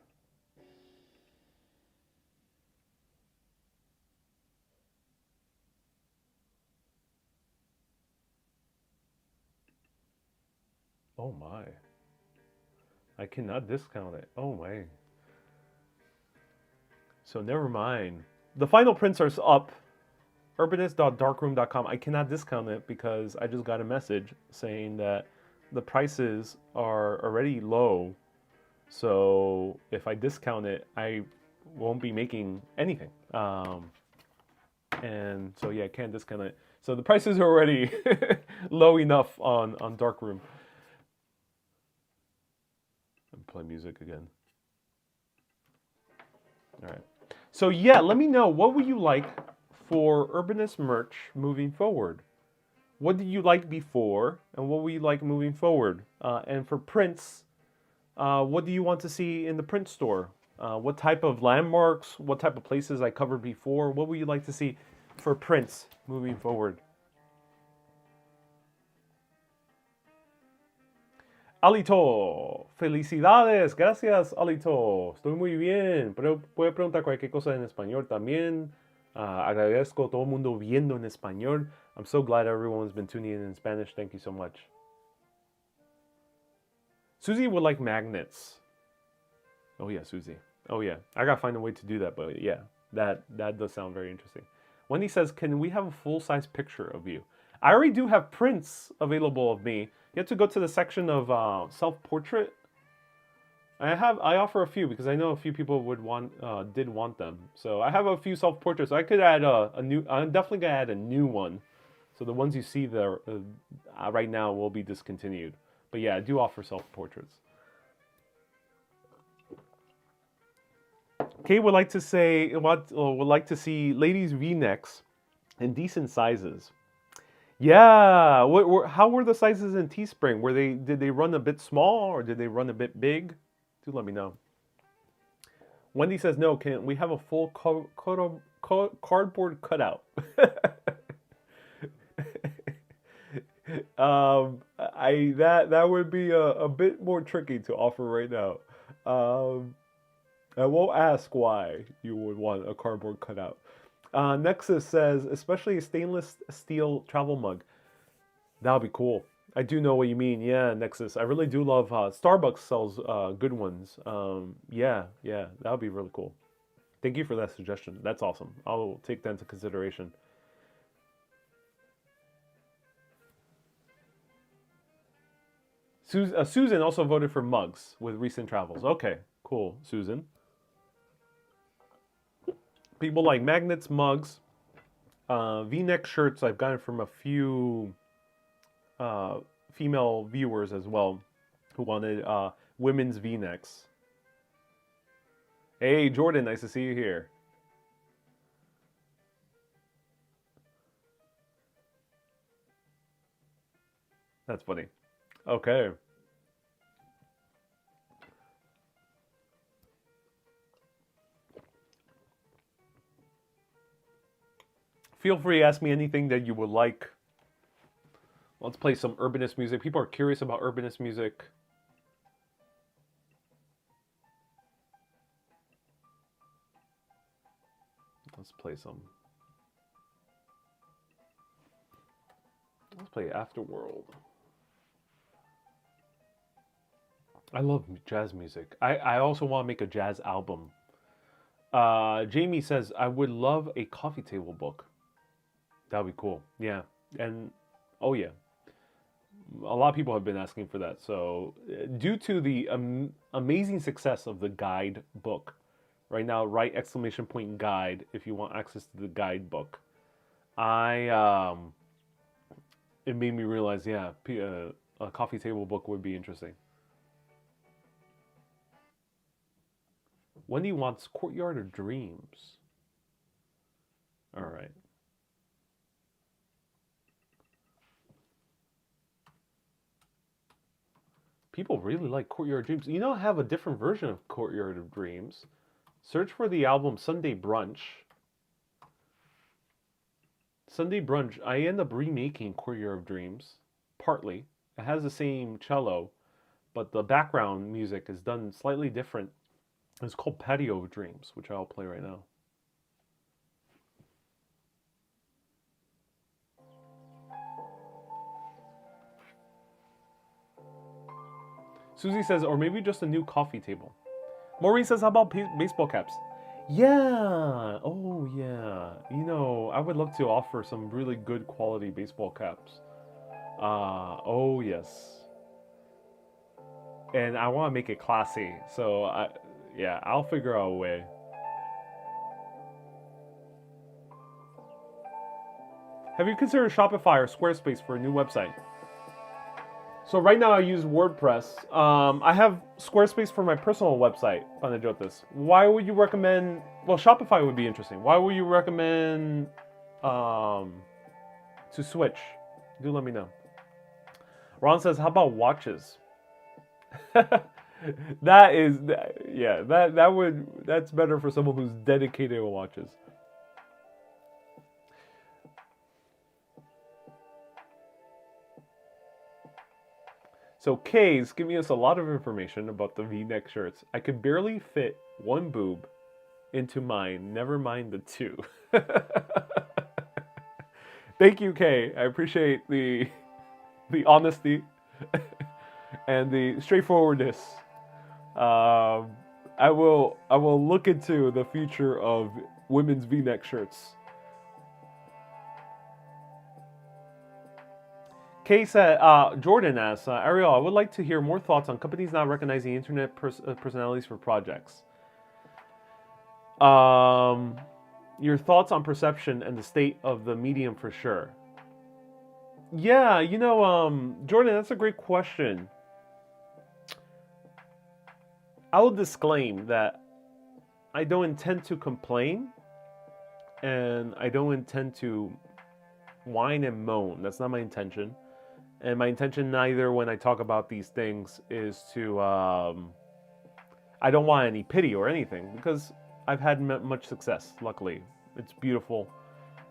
Oh my. I cannot discount it. Oh my. So never mind. The final prints are up. Urbanist.darkroom.com. I cannot discount it because I just got a message saying that the prices are already low. So if I discount it, I won't be making anything. And so yeah, I can't discount it. So the prices are already low enough on Darkroom. Play music again. All right. So yeah, let me know, what would you like for Urbanist merch moving forward? What did you like before, and what would you like moving forward? And for prints, what do you want to see in the print store? What type of landmarks, what type of places I covered before? What would you like to see for prints moving forward? Alito, felicidades, gracias Alito, estoy muy bien, pero puede preguntar cualquier cosa en español también. Agradezco a todo el mundo viendo en español. I'm so glad everyone's been tuning in Spanish. Thank you so much. Susie would like magnets. Oh yeah, Susie. Oh yeah, I gotta find a way to do that, but yeah, that does sound very interesting. Wendy says, can we have a full-size picture of you? I already do have prints available of me. You have to go to the section of self-portrait. I offer a few because I know a few people did want them. So I have a few self-portraits. I could add a new. I'm definitely gonna add a new one. So the ones you see there right now will be discontinued. But yeah, I do offer self-portraits. Kay would like to say would like to see ladies' V-necks in decent sizes. Yeah, how were the sizes in Teespring? Did they run a bit small or did they run a bit big? Do let me know. Wendy says no. Can we have a full cardboard cutout? That would be a bit more tricky to offer right now. I won't ask why you would want a cardboard cutout. Nexus says, especially a stainless steel travel mug. That would be cool. I do know what you mean. Yeah, Nexus. I really do love Starbucks sells good ones. Yeah, that would be really cool. Thank you for that suggestion. That's awesome. I'll take that into consideration. Susan also voted for mugs with recent travels. Okay, cool, Susan. People like magnets, mugs, V-neck shirts. I've gotten from a few female viewers as well who wanted women's V-necks. Hey, Jordan, nice to see you here. That's funny. Okay. Feel free to ask me anything that you would like. Let's play some Urbanist music. People are curious about Urbanist music. Let's play some. Let's play Afterworld. I love jazz music. I also want to make a jazz album. Jamie says, I would love a coffee table book. That would be cool. Yeah. And, oh yeah. A lot of people have been asking for that. So, due to the amazing success of the guide book, right now, write exclamation point guide if you want access to the guidebook. It made me realize, yeah, a coffee table book would be interesting. Wendy wants Courtyard of Dreams. All right. People really like Courtyard of Dreams. You know, I have a different version of Courtyard of Dreams. Search for the album Sunday Brunch. Sunday Brunch, I end up remaking Courtyard of Dreams, partly. It has the same cello, but the background music is done slightly different. It's called Patio of Dreams, which I'll play right now. Susie says, or maybe just a new coffee table. Maureen says, how about baseball caps? Yeah. Oh, yeah. You know, I would love to offer some really good quality baseball caps. Oh, yes. And I want to make it classy. So, I'll figure out a way. Have you considered Shopify or Squarespace for a new website? So right now I use WordPress. I have Squarespace for my personal website, Panajotis. Why would you recommend... Well, Shopify would be interesting. Why would you recommend to switch? Do let me know. Ron says, how about watches? That's better for someone who's dedicated to watches. So Kay's giving us a lot of information about the V-neck shirts. I could barely fit one boob into mine, never mind the two. Thank you, Kay. I appreciate the honesty and the straightforwardness. I will look into the future of women's V-neck shirts. Kay said, Jordan asks, Ariel, I would like to hear more thoughts on companies not recognizing internet personalities for projects. Your thoughts on perception and the state of the medium for sure. Yeah, Jordan, that's a great question. I will disclaim that I don't intend to complain and I don't intend to whine and moan. That's not my intention. And my intention neither when I talk about these things is to, I don't want any pity or anything because I've had much success, luckily. It's beautiful.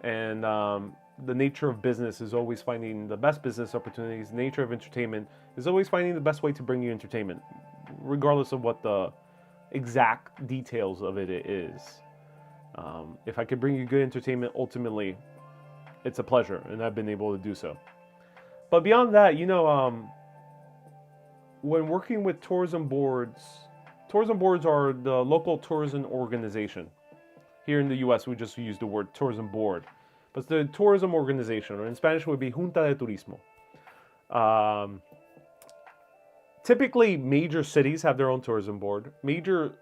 And the nature of business is always finding the best business opportunities. The nature of entertainment is always finding the best way to bring you entertainment, regardless of what the exact details of it is. If I could bring you good entertainment, ultimately, it's a pleasure, and I've been able to do so. But beyond that, when working with tourism boards are the local tourism organization. Here in the US, we just use the word tourism board. But it's the tourism organization, or in Spanish it would be Junta de Turismo. Typically, major cities have their own tourism board. Major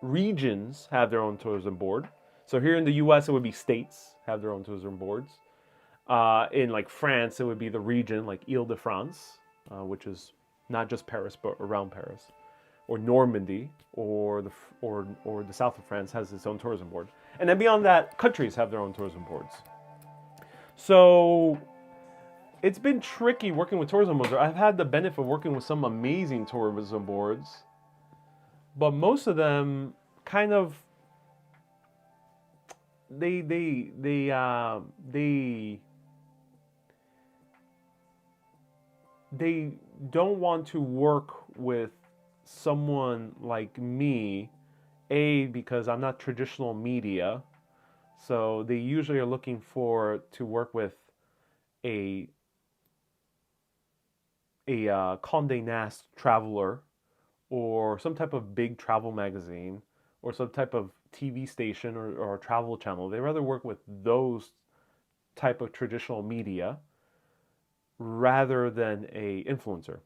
regions have their own tourism board. So here in the US, it would be states have their own tourism boards. In like France, it would be the region, like Ile-de-France, which is not just Paris, but around Paris. Or Normandy, or the south of France has its own tourism board. And then beyond that, countries have their own tourism boards. So it's been tricky working with tourism boards. I've had the benefit of working with some amazing tourism boards, but most of them kind of they don't want to work with someone like me, because I'm not traditional media, so they usually are looking to work with a Condé Nast traveler or some type of big travel magazine or some type of TV station or travel channel. They rather work with those type of traditional media rather than a influencer,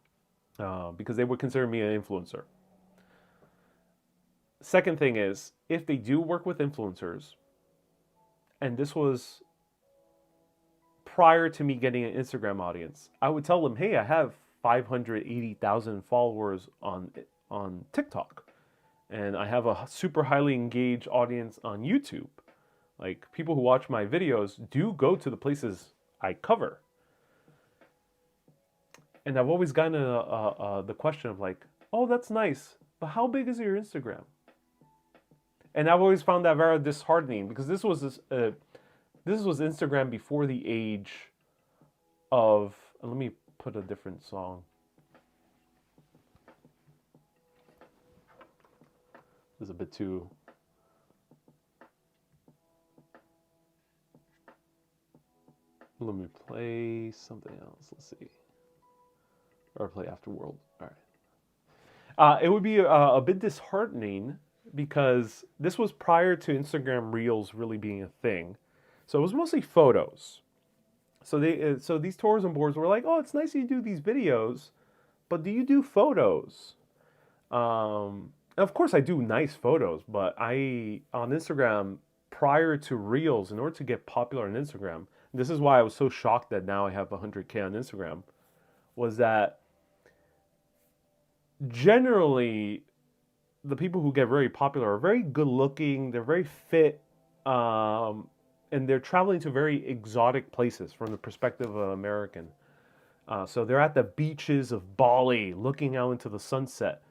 because they would consider me an influencer. Second thing is, if they do work with influencers, and this was prior to me getting an Instagram audience, I would tell them, hey, I have 580,000 followers on TikTok, and I have a super highly engaged audience on YouTube. Like, people who watch my videos do go to the places I cover. And I've always gotten the question of like, oh, that's nice, but how big is your Instagram? And I've always found that very disheartening, because this was Instagram before the age of. Let me put a different song. This is a bit too. Let me play something else. Let's see. Or play Afterworld. All right. It would be a bit disheartening because this was prior to Instagram Reels really being a thing. So it was mostly photos. So these tourism boards were like, oh, it's nice you do these videos, but do you do photos? Of course I do nice photos, but on Instagram, prior to Reels, in order to get popular on Instagram, this is why I was so shocked that now I have 100K on Instagram, was that generally the people who get very popular are very good looking, they're very fit, and they're traveling to very exotic places from the perspective of an American. So they're at the beaches of Bali looking out into the sunset.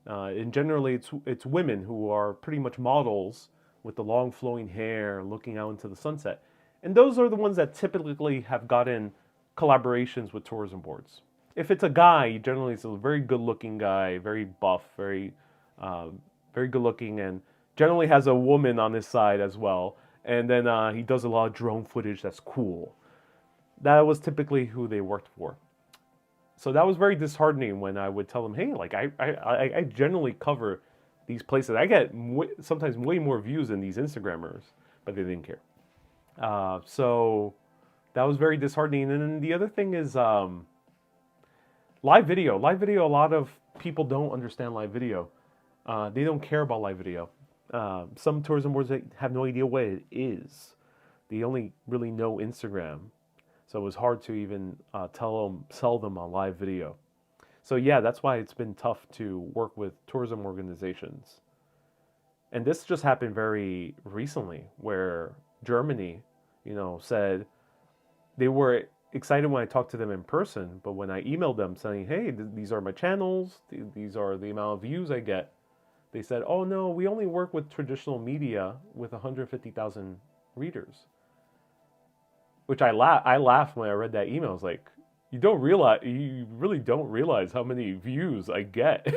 And generally it's women who are pretty much models with the long flowing hair looking out into the sunset. And those are the ones that typically have gotten collaborations with tourism boards. If it's a guy, generally it's a very good looking guy, very buff, very good looking, and generally has a woman on his side as well. And then he does a lot of drone footage that's cool. That was typically who they worked for. So that was very disheartening when I would tell them, hey, like I generally cover these places. I get sometimes way more views than these Instagrammers, but they didn't care. So that was very disheartening. And then the other thing is live video. Live video, a lot of people don't understand live video. They don't care about live video. Some tourism boards have no idea what it is. They only really know Instagram. So it was hard to even sell them on live video. So yeah, that's why it's been tough to work with tourism organizations. And this just happened very recently where Germany, said they were excited when I talked to them in person, but when I emailed them saying, "Hey, these are my channels, these are the amount of views I get," they said, "Oh no, we only work with traditional media with 150,000 readers." Which I laughed when I read that email. I was like, you really don't realize how many views I get.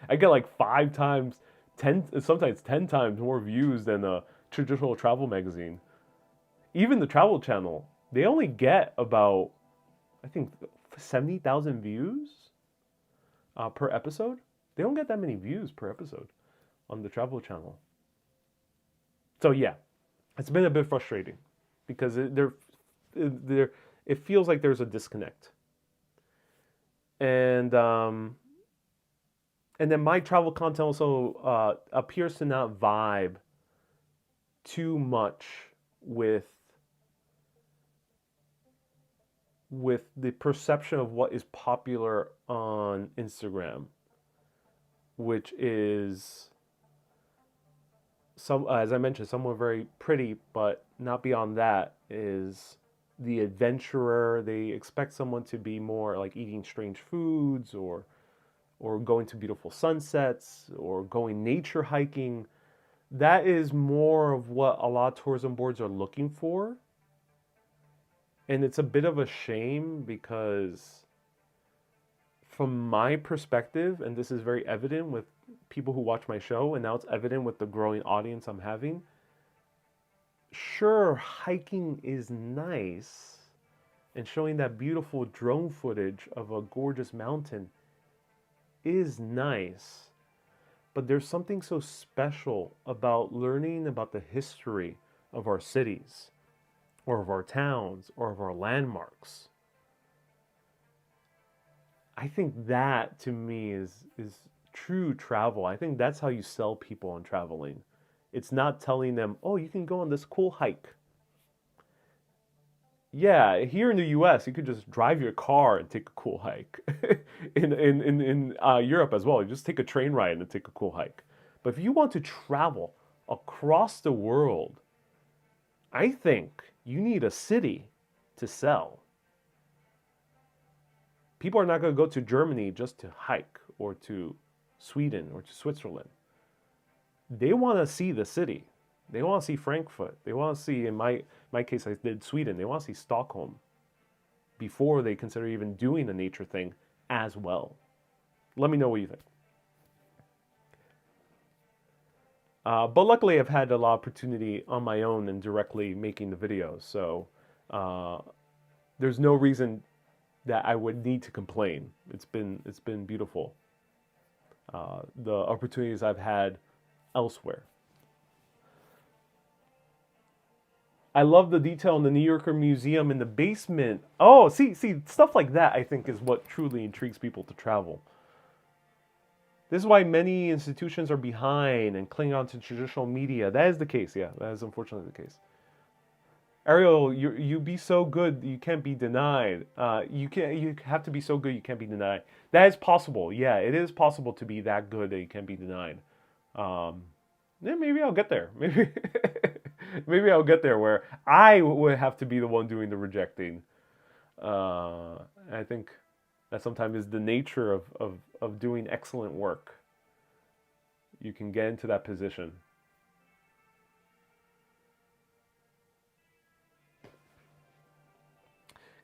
I get like 5 times, 10, sometimes 10 times more views than a traditional travel magazine. Even the Travel Channel, they only get about, I think, 70,000 views per episode. They don't get that many views per episode on the Travel Channel. So yeah, it's been a bit frustrating because it feels like there's a disconnect. And and then my travel content also appears to not vibe too much with the perception of what is popular on Instagram, which is some, as I mentioned, someone very pretty, but not beyond that is the adventurer. They expect someone to be more like eating strange foods or going to beautiful sunsets or going nature hiking. That is more of what a lot of tourism boards are looking for. And it's a bit of a shame because from my perspective, and this is very evident with people who watch my show, and now it's evident with the growing audience I'm having. Sure, hiking is nice, and showing that beautiful drone footage of a gorgeous mountain is nice, but there's something so special about learning about the history of our cities, or of our towns, or of our landmarks. I think that to me is true travel. I think that's how you sell people on traveling. It's not telling them, "Oh, you can go on this cool hike." Yeah, here in the US, you could just drive your car and take a cool hike. In Europe as well, you just take a train ride and take a cool hike. But if you want to travel across the world, I think you need a city to sell. People are not going to go to Germany just to hike or to Sweden or to Switzerland. They want to see the city. They want to see Frankfurt. They want to see, in my case, I did Sweden. They want to see Stockholm before they consider even doing a nature thing as well. Let me know what you think. But luckily, I've had a lot of opportunity on my own and directly making the videos. So there's no reason that I would need to complain. It's been beautiful. The opportunities I've had elsewhere. I love the detail in the New Yorker Museum in the basement. Oh, see, stuff like that I think is what truly intrigues people to travel. This is why many institutions are behind and cling on to traditional media. That is the case, yeah. That is unfortunately the case. Ariel, you be so good you can't be denied. You have to be so good you can't be denied. That is possible. Yeah, it is possible to be that good that you can't be denied. Um, yeah, maybe I'll get there. Maybe maybe I'll get there where I would have to be the one doing the rejecting. I think that sometimes is the nature of doing excellent work. You can get into that position.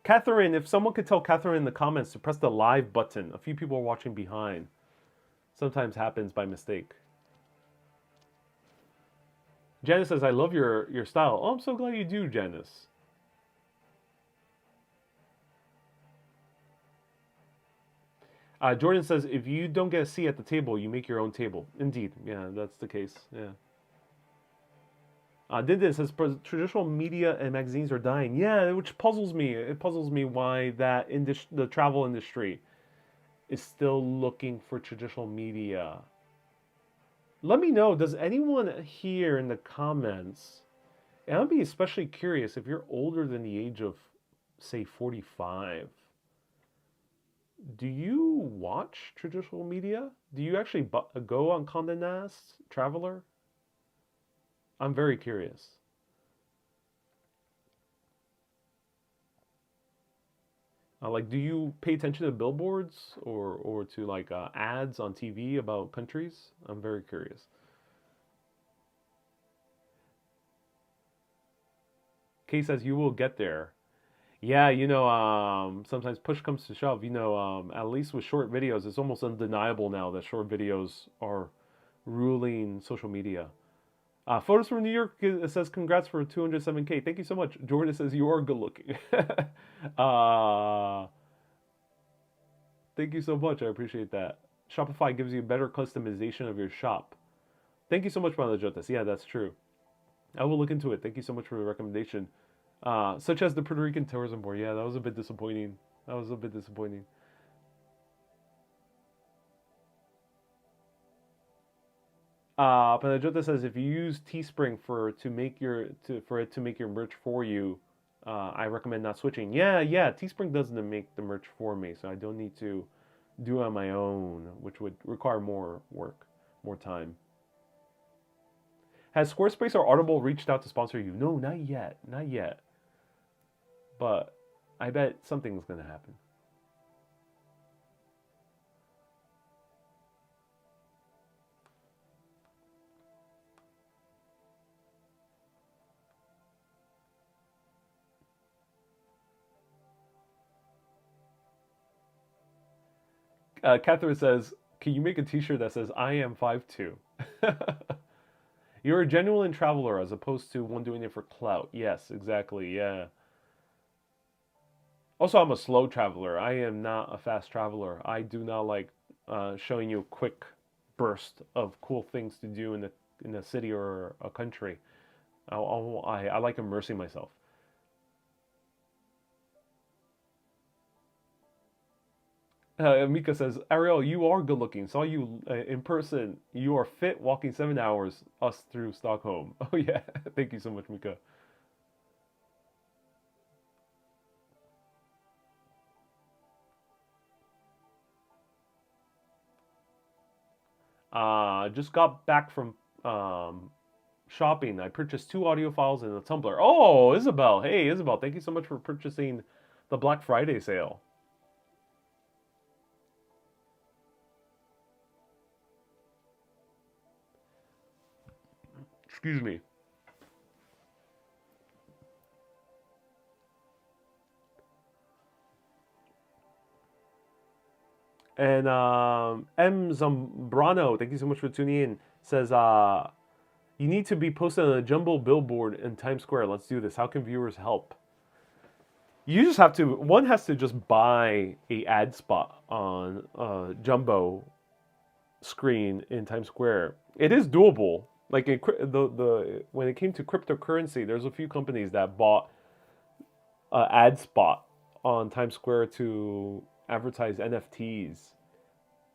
Catherine, if someone could tell Catherine in the comments to press the live button. A few people are watching behind. Sometimes happens by mistake. Janice says, I love your style. Oh, I'm so glad you do, Janice. Jordan says, if you don't get a seat at the table, you make your own table. Indeed. Yeah, that's the case. Yeah. Dindin says, traditional media and magazines are dying. Yeah, which puzzles me. It puzzles me why the travel industry is still looking for traditional media. Let me know, does anyone here in the comments, and I'd be especially curious if you're older than the age of, say, 45, Do you watch traditional media? Do you actually go on Condé Nast Traveler? I'm very curious. Like, do you pay attention to billboards or to like ads on TV about countries? I'm very curious. Kay says you will get there. Yeah, sometimes push comes to shove. At least with short videos, it's almost undeniable now that short videos are ruling social media. Photos from New York says congrats for 207K. Thank you so much. Jordan says you are good looking. uh, thank you so much. I appreciate that. Shopify gives you better customization of your shop. Thank you so much, Jotas. Yeah, that's true. I will look into it. Thank you so much for the recommendation. Such as the Puerto Rican Tourism Board. Yeah, that was a bit disappointing. That was a bit disappointing. Panajota says if you use Teespring for it to make your merch for you, I recommend not switching. Yeah, yeah. Teespring doesn't make the merch for me, so I don't need to do it on my own, which would require more work, more time. Has Squarespace or Audible reached out to sponsor you? No, not yet, not yet. But I bet something's gonna happen. Catherine says, "Can you make a T-shirt that says I am 5'2"?" You're a genuine traveler as opposed to one doing it for clout. Yes, exactly. Yeah. Also, I'm a slow traveler. I am not a fast traveler. I do not like showing you a quick burst of cool things to do in a city or a country. I like immersing myself. Mika says, Ariel, you are good looking. Saw you in person. You are fit, walking 7 hours us through Stockholm. Oh yeah, thank you so much, Mika. Just got back from shopping. I purchased two audio files and a tumbler. Oh, Isabel. Hey, Isabel. Thank you so much for purchasing the Black Friday sale. Excuse me. And M Zambrano, thank you so much for tuning in. Says, you need to be posted on a jumbo billboard in Times Square. Let's do this. How can viewers help? You just have to. One has to just buy a ad spot on a jumbo screen in Times Square. It is doable. Like the when it came to cryptocurrency, there's a few companies that bought an ad spot on Times Square to advertise NFTs,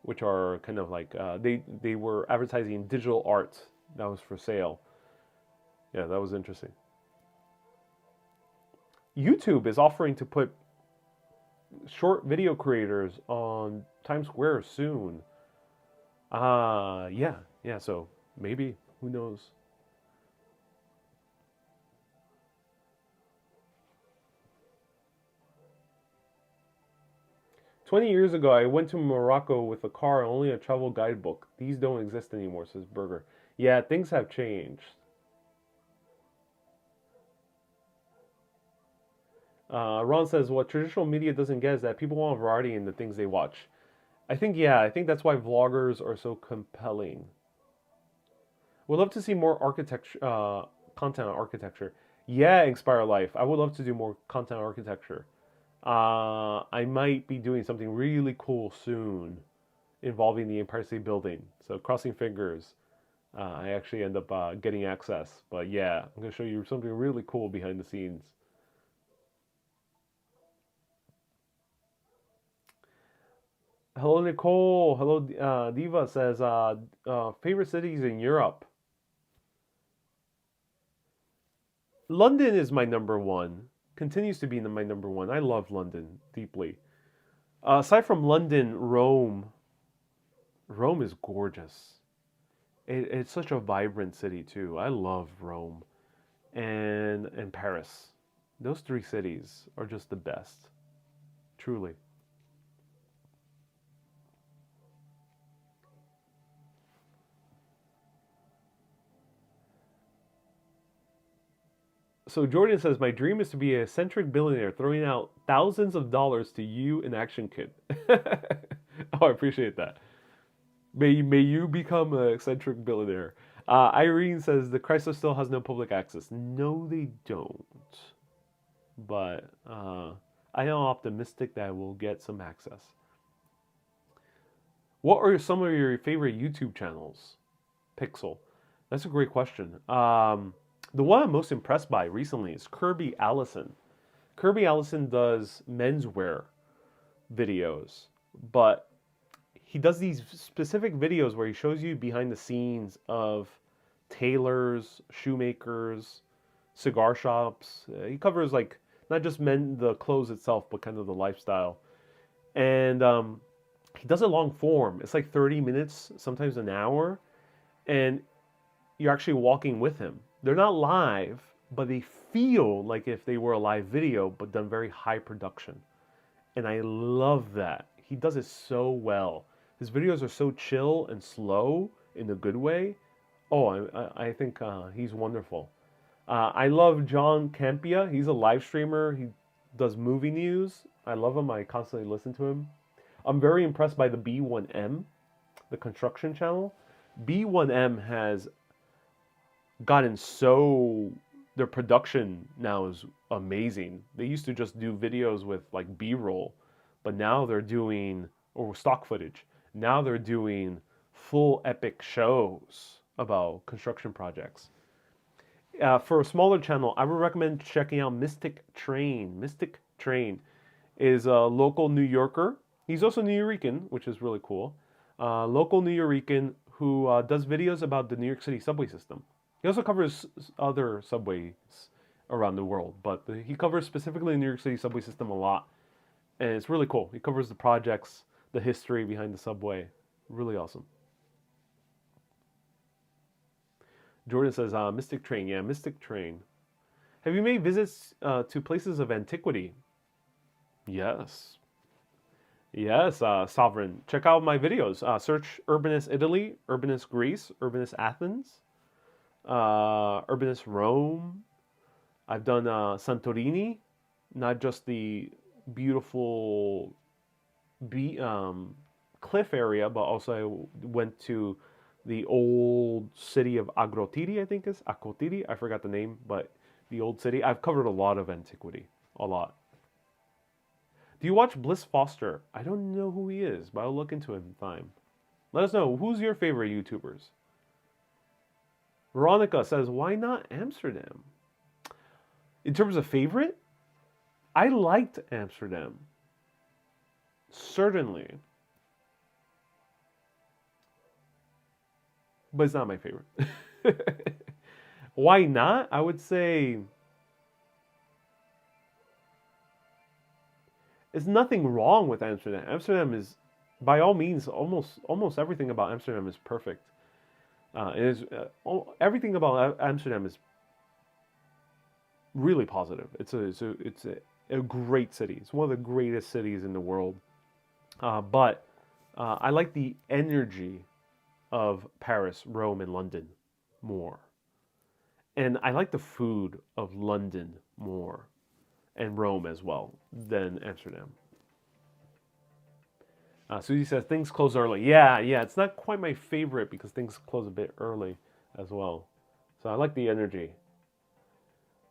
which are kind of like they were advertising digital art that was for sale. Yeah, that was interesting. YouTube is offering to put short video creators on Times Square soon. Yeah, yeah. So maybe who knows? 20 years ago, I went to Morocco with a car and only a travel guidebook. These don't exist anymore, says Burger. Yeah, things have changed. Ron says what traditional media doesn't get is that people want variety in the things they watch. I think that's why vloggers are so compelling. Would love to see more architecture, content on architecture. Yeah, Inspire Life. I would love to do more content on architecture. I might be doing something really cool soon involving the Empire State Building. So crossing fingers, I actually end up getting access. But yeah, I'm gonna show you something really cool behind the scenes. Hello, Nicole. Hello, Diva says favorite cities in Europe. London is my number one. Continues to be my number one. I love London deeply. Aside from London, Rome is gorgeous. It's such a vibrant city too. I love Rome and Paris. Those three cities are just the best, truly. So Jordan says, "My dream is to be a eccentric billionaire, throwing out thousands of dollars to you and Action Kid." Oh, I appreciate that. May you become an eccentric billionaire. Irene says the Chrysler still has no public access. No, they don't. But I am optimistic that we'll get some access. What are some of your favorite YouTube channels? Pixel. That's a great question. The one I'm most impressed by recently is Kirby Allison. Kirby Allison does menswear videos, but he does these specific videos where he shows you behind the scenes of tailors, shoemakers, cigar shops. He covers like not just the clothes itself, but kind of the lifestyle. And he does it long form. It's like 30 minutes, sometimes an hour, and you're actually walking with him. They're not live, but they feel like if they were a live video, but done very high production. And I love that. He does it so well. His videos are so chill and slow in a good way. Oh, I think he's wonderful. I love John Campia. He's a live streamer. He does movie news. I love him. I constantly listen to him. I'm very impressed by the B1M, the construction channel. B1M has gotten so, their production now is amazing. They used to just do videos with like B-roll, but now they're doing, or stock footage. Now they're doing full epic shows about construction projects. For a smaller channel, I would recommend checking out Mystic Train. Mystic Train is a local New Yorker. He's also New Yorican, which is really cool. Local New Yorican who does videos about the New York City subway system. He also covers other subways around the world, but he covers specifically the New York City subway system a lot. And it's really cool. He covers the projects, the history behind the subway. Really awesome. Jordan says, Mystic Train. Yeah, Mystic Train. Have you made visits to places of antiquity? Yes. Yes, Sovereign. Check out my videos. Search Urbanist Italy, Urbanist Greece, Urbanist Athens, Urbanist Rome. I've done Santorini, not just the beautiful cliff area, but also I went to the old city of Agrotiri, I think is Akotiri. I forgot the name, but the old city. I've covered a lot of antiquity, a lot. Do you watch Bliss Foster? I don't know who he is, but I'll look into him in time. Let us know, who's your favorite YouTubers? Veronica says, why not Amsterdam? In terms of favorite, I liked Amsterdam. Certainly. But it's not my favorite. Why not? I would say there's nothing wrong with Amsterdam. Amsterdam is, by all means, almost everything about Amsterdam is perfect. Everything about Amsterdam is really positive. It's a great city. It's one of the greatest cities in the world. But I like the energy of Paris, Rome, and London more. And I like the food of London more, and Rome as well, than Amsterdam. Susie says things close early. Yeah, it's not quite my favorite because things close a bit early as well. So I like the energy.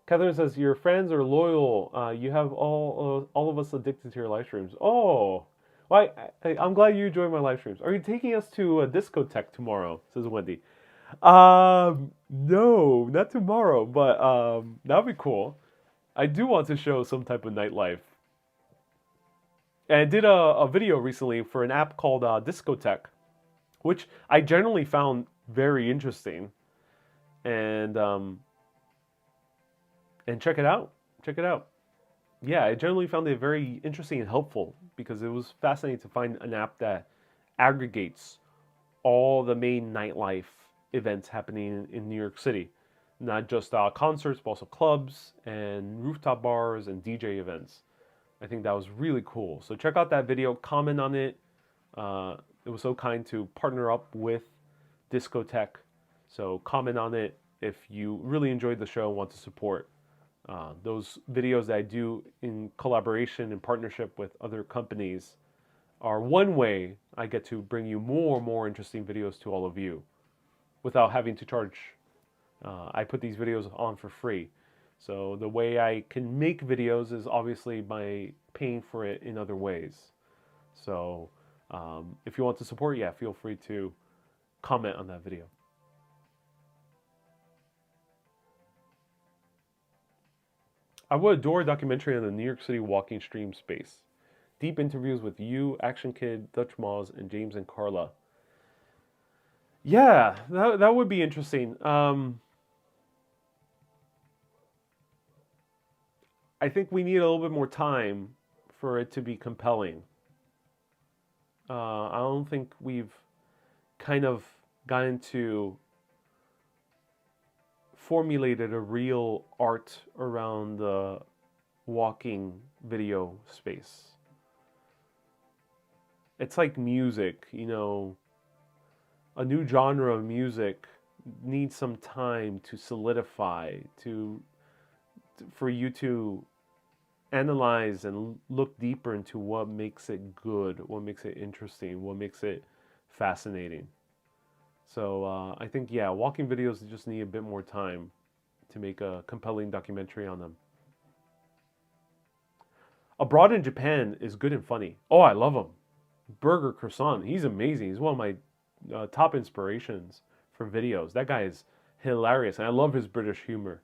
Catherine says your friends are loyal. You have all of us addicted to your live streams. Oh, well, I'm glad you enjoy my live streams. Are you taking us to a discotheque tomorrow? Says Wendy. No, not tomorrow, but that'd be cool. I do want to show some type of nightlife. And I did a video recently for an app called Discotheque, which I generally found very interesting. And check it out. Check it out. yeah, I generally found it very interesting and helpful because it was fascinating to find an app that aggregates all the main nightlife events happening in New York City. Not just concerts, but also clubs and rooftop bars and DJ events. I think that was really cool. So check out that video, comment on it. It was so kind to partner up with Discotheque. So comment on it if you really enjoyed the show and want to support those videos that I do in collaboration and partnership with other companies are one way I get to bring you more and more interesting videos to all of you without having to charge. I put these videos on for free. So the way I can make videos is obviously by paying for it in other ways. So if you want to support, yeah, feel free to comment on that video. I would adore a documentary on the New York City walking stream space. Deep interviews with you, Action Kid, Dutch Moz, and James and Carla. Yeah, that would be interesting. I think we need a little bit more time for it to be compelling. I don't think we've kind of gotten to formulated a real art around the walking video space. It's like music, you know, a new genre of music needs some time to solidify, to for you to analyze and look deeper into what makes it good, what makes it interesting, what makes it fascinating. So I think, yeah, walking videos just need a bit more time to make a compelling documentary on them. Abroad in Japan is good and funny. Oh, I love him. Burger Croissant, he's amazing. He's one of my top inspirations for videos. That guy is hilarious, and I love his British humor.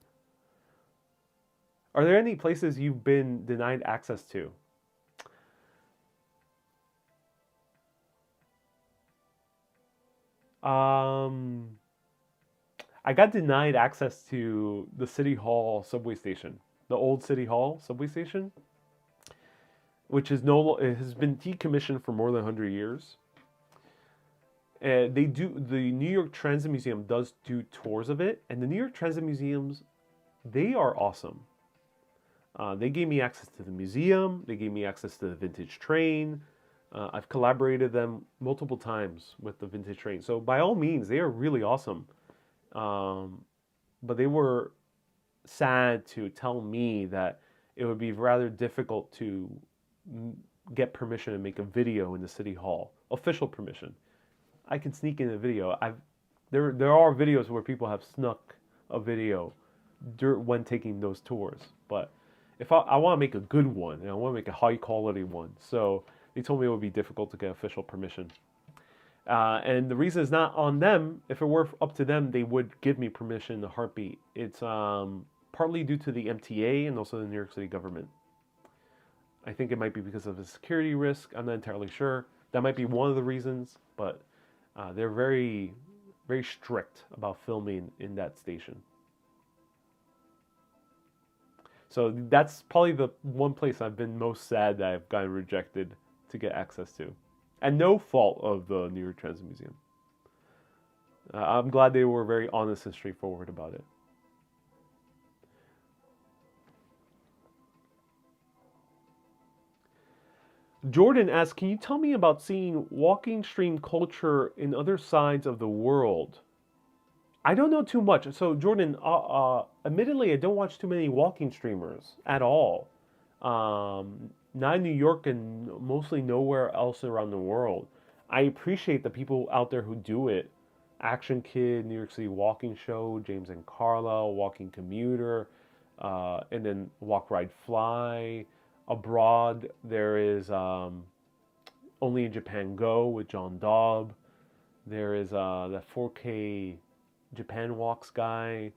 Are there any places you've been denied access to? Um, I got denied access to the City Hall subway station, the old City Hall subway station, which is no, it has been decommissioned for more than 100 years. They do the New York Transit Museum does do tours of it, and the New York Transit Museums, they are awesome. They gave me access to the museum. They gave me access to the vintage train. I've collaborated them multiple times with the vintage train. So by all means, they are really awesome. But they were sad to tell me that it would be rather difficult to get permission to make a video in the city hall, official permission. I can sneak in a video. There are videos where people have snuck a video when taking those tours, but if I want to make a good one and I want to make a high quality one, so they told me it would be difficult to get official permission. And the reason is not on them. If it were up to them, they would give me permission in a heartbeat. It's partly due to the MTA and also the New York City government. I think it might be because of a security risk. I'm not entirely sure. That might be one of the reasons, but they're very, very strict about filming in that station. So that's probably the one place I've been most sad that I've gotten rejected to get access to. And no fault of the New York Transit Museum. I'm glad they were very honest and straightforward about it. Jordan asks, can you tell me about seeing walking stream culture in other sides of the world? I don't know too much. So Jordan, admittedly, I don't watch too many walking streamers at all. Not in New York and mostly nowhere else around the world. I appreciate the people out there who do it. Action Kid, New York City Walking Show, James and Carla, Walking Commuter, and then Walk Ride Fly. Abroad, there is Only in Japan Go with John Daub. There is that 4K Japan Walks guy.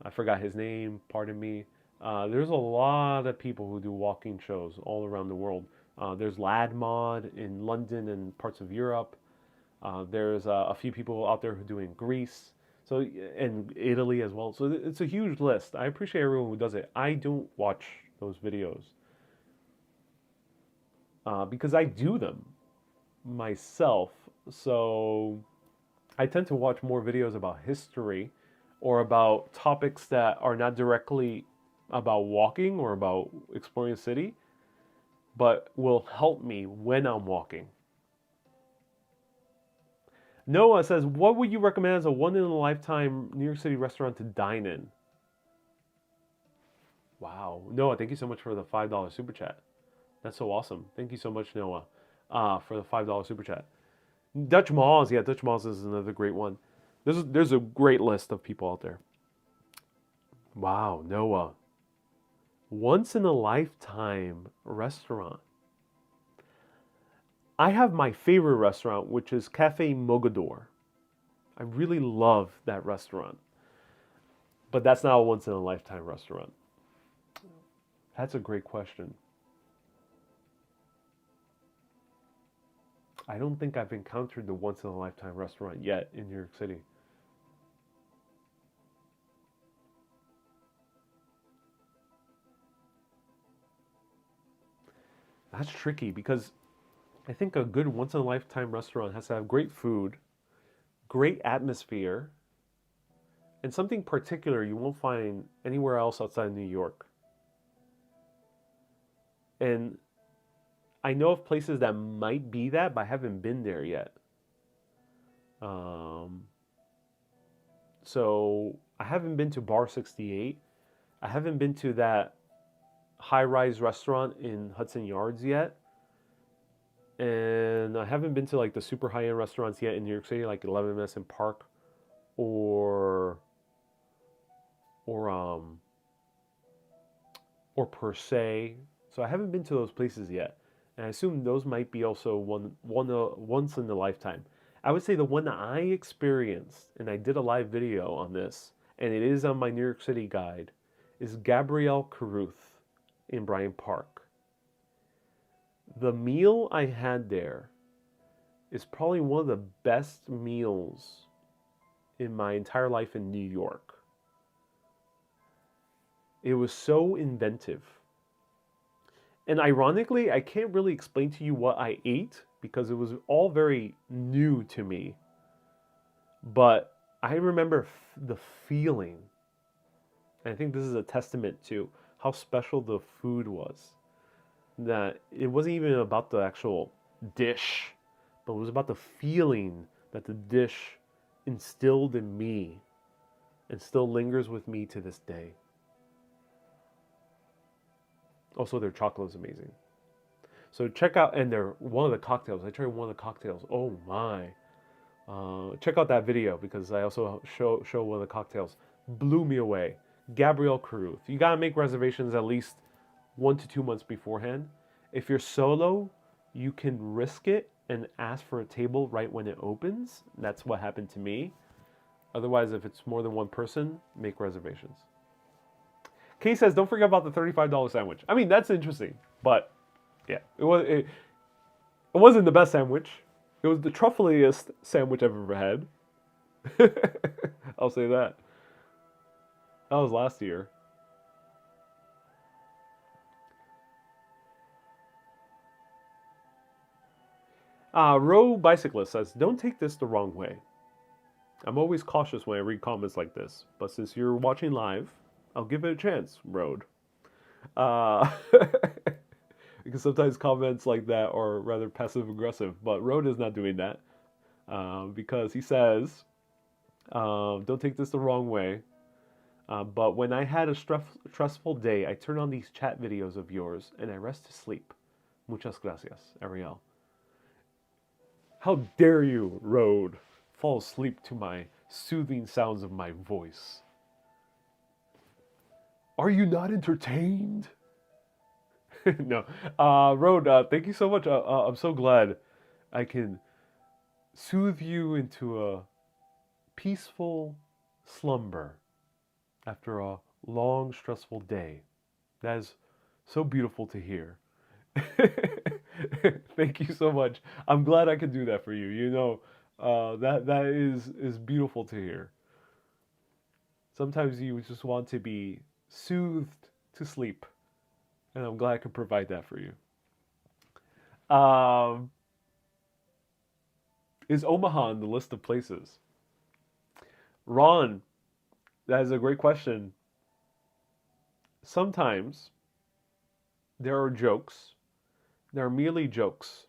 I forgot his name, pardon me. There's a lot of people who do walking shows all around the world. There's Lad Mod in London and parts of Europe. There's a few people out there who do in Greece, so and Italy as well. So it's a huge list. I appreciate everyone who does it. I don't watch those videos. because I do them myself. So I tend to watch more videos about history or about topics that are not directly about walking or about exploring a city, but will help me when I'm walking. Noah says, what would you recommend as a one in a lifetime New York City restaurant to dine in? Wow. Noah, thank you so much for the $5 super chat. That's so awesome. Thank you so much, Noah, for the $5 super chat. Dutch Malls, yeah, Dutch Malls is another great one. There's a great list of people out there. Wow, Noah. Once in a lifetime restaurant. I have my favorite restaurant, which is Cafe Mogador. I really love that restaurant. But that's not a once in a lifetime restaurant. That's a great question. I don't think I've encountered the once in a lifetime restaurant yet in New York City. That's tricky because I think a good once in a lifetime restaurant has to have great food, great atmosphere, and something particular you won't find anywhere else outside of New York. And I know of places that might be that, but I haven't been there yet. Um, so I haven't been to Bar 68. I haven't been to that high rise restaurant in Hudson Yards yet. And I haven't been to like the super high end restaurants yet in New York City, like 11 Madison Park or or um or per se. So I haven't been to those places yet, and I assume those might be also once in a lifetime. I would say the one that I experienced, and I did a live video on this, and it is on my New York City guide, is Gabrielle Caruth in Bryant Park. The meal I had there is probably one of the best meals in my entire life in New York. It was so inventive. And ironically, I can't really explain to you what I ate because it was all very new to me. But I remember the feeling. And I think this is a testament to how special the food was. That it wasn't even about the actual dish, but it was about the feeling that the dish instilled in me and still lingers with me to this day. Also, their chocolate is amazing. So check out, and they're one of the cocktails. I tried one of the cocktails. Oh my! Check out that video because I also show one of the cocktails. Blew me away. Gabrielle Caruth. You gotta make reservations at least 1 to 2 months beforehand. If you're solo, you can risk it and ask for a table right when it opens. That's what happened to me. Otherwise, if it's more than one person, make reservations. Kay says, don't forget about the $35 sandwich. I mean, that's interesting, but yeah, it wasn't the best sandwich. It was the truffleiest sandwich I've ever had. I'll say that. That was last year. Row Bicyclist says, don't take this the wrong way. I'm always cautious when I read comments like this, but since you're watching live, I'll give it a chance, Road. Uh, because sometimes comments like that are rather passive aggressive, but Road is not doing that because he says, don't take this the wrong way. But when I had a stressful day, I turn on these chat videos of yours and I rest to sleep. Muchas gracias, Ariel. How dare you, Road, fall asleep to my soothing sounds of my voice? Are you not entertained? No. Road, thank you so much. I'm so glad I can soothe you into a peaceful slumber after a long, stressful day. That is so beautiful to hear. Thank you so much. I'm glad I could do that for you. You know, that is beautiful to hear. Sometimes you just want to be soothed to sleep, and I'm glad I could provide that for you. Um, is Omaha on the list of places? Ron, that is a great question. Sometimes there are jokes, there are merely jokes,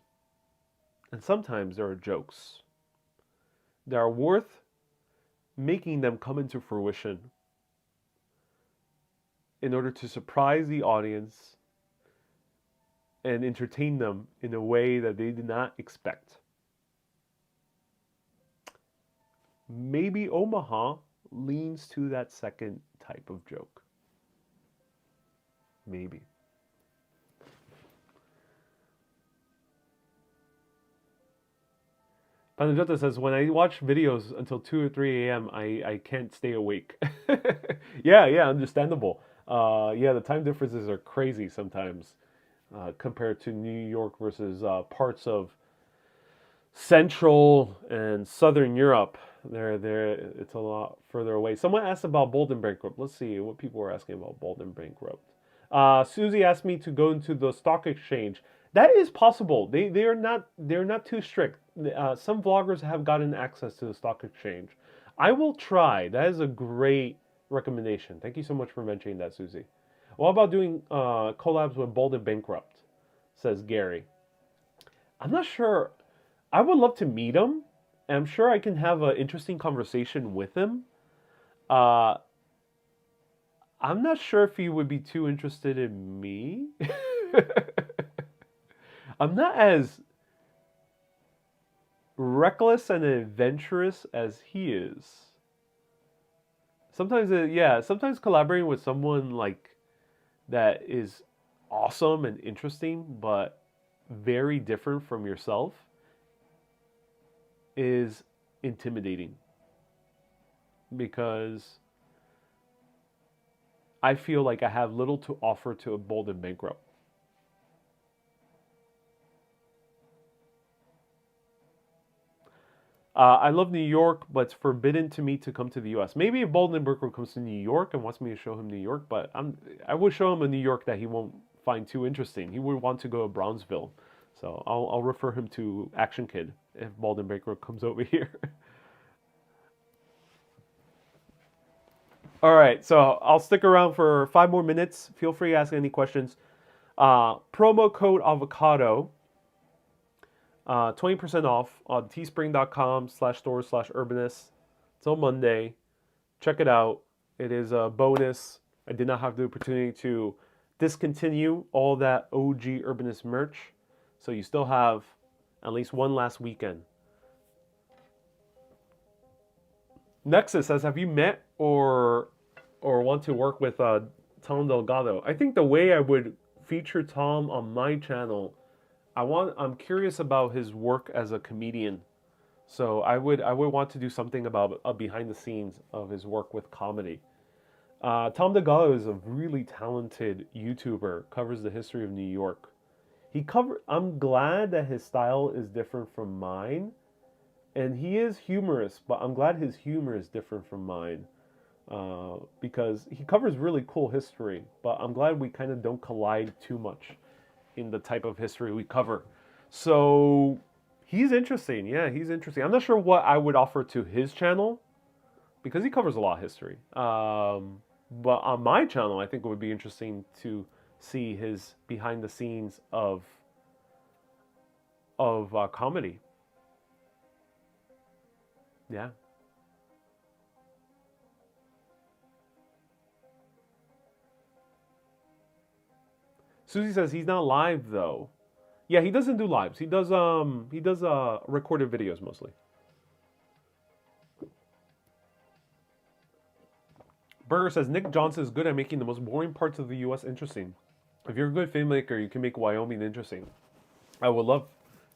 and sometimes there are jokes that are worth making them come into fruition in order to surprise the audience and entertain them in a way that they did not expect. Maybe Omaha leans to that second type of joke. Maybe. Panajota says, when I watch videos until 2 or 3 a.m., I can't stay awake. Yeah, understandable. Yeah, the time differences are crazy sometimes compared to New York versus parts of Central and Southern Europe. It's a lot further away. Someone asked about Bold and Bankrupt. Let's see what people were asking about Bold and Bankrupt. Susie asked me to go into the stock exchange. That is possible. They're not too strict. Some vloggers have gotten access to the stock exchange. I will try. That is a great recommendation. Thank you so much for mentioning that, Susie. What about doing collabs with Bold and Bankrupt? Says Gary. I'm not sure. I would love to meet him, and I'm sure I can have an interesting conversation with him. Uh, I'm not sure if he would be too interested in me. I'm not as reckless and adventurous as he is. Sometimes, sometimes collaborating with someone like that is awesome and interesting, but very different from yourself is intimidating because I feel like I have little to offer to a Bold and Bankrupt. I love New York, but it's forbidden to me to come to the U.S. Maybe if Bold and Bankrupt comes to New York and wants me to show him New York, but I would show him a New York that he won't find too interesting. He would want to go to Brownsville, so I'll refer him to Action Kid if Bold and Bankrupt comes over here. All right, so I'll stick around for 5 more minutes. Feel free to ask any questions. Promo code avocado, 20% off on teespring.com/store/urbanist till Monday. Check it out. It is a bonus. I did not have the opportunity to discontinue all that OG Urbanist merch, so you still have at least one last weekend. Nexus says, have you met or want to work with Tom Delgado? I think the way I would feature Tom on my channel, I'm curious about his work as a comedian. So I would want to do something about behind the scenes of his work with comedy. Tom Delgado is a really talented YouTuber, covers the history of New York. I'm glad that his style is different from mine. And he is humorous, but I'm glad his humor is different from mine because he covers really cool history, but I'm glad we kind of don't collide too much in the type of history we cover. So he's interesting. Yeah, he's interesting. I'm not sure what I would offer to his channel because he covers a lot of history. But on my channel, I think it would be interesting to see his behind the scenes of comedy. Yeah. Susie says he's not live though. Yeah, he doesn't do lives. He does recorded videos mostly. Burger says Nick Johnson is good at making the most boring parts of the US interesting. If you're a good filmmaker, you can make Wyoming interesting. I would love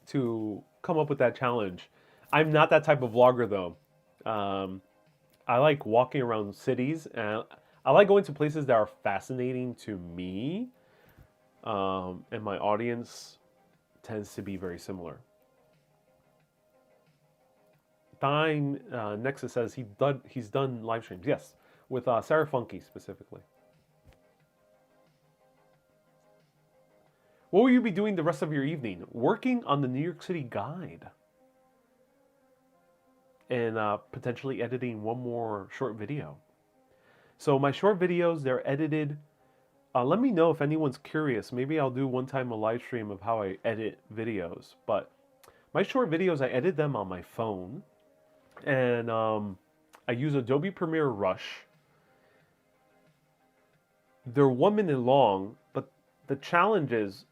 to come up with that challenge. I'm not that type of vlogger though. I like walking around cities and I like going to places that are fascinating to me. And my audience tends to be very similar. Dine Nexus says he's done live streams. Yes, with Sarah Funky specifically. What will you be doing the rest of your evening? Working on the New York City guide and potentially editing one more short video. So my short videos, they're edited. Let me know if anyone's curious. Maybe I'll do one time a live stream of how I edit videos. But my short videos, I edit them on my phone. And I use Adobe Premiere Rush. They're 1 minute long, but the challenge is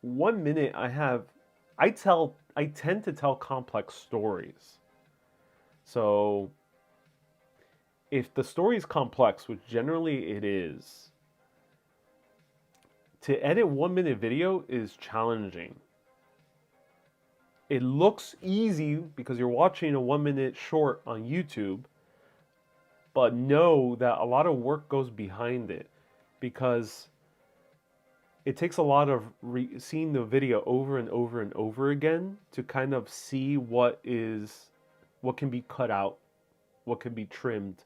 1 minute I tend to tell complex stories. So if the story is complex, which generally it is, to edit 1 minute video is challenging. It looks easy because you're watching a 1 minute short on YouTube, but know that a lot of work goes behind it because it takes a lot of seeing the video over and over and over again to kind of see what can be cut out, what can be trimmed,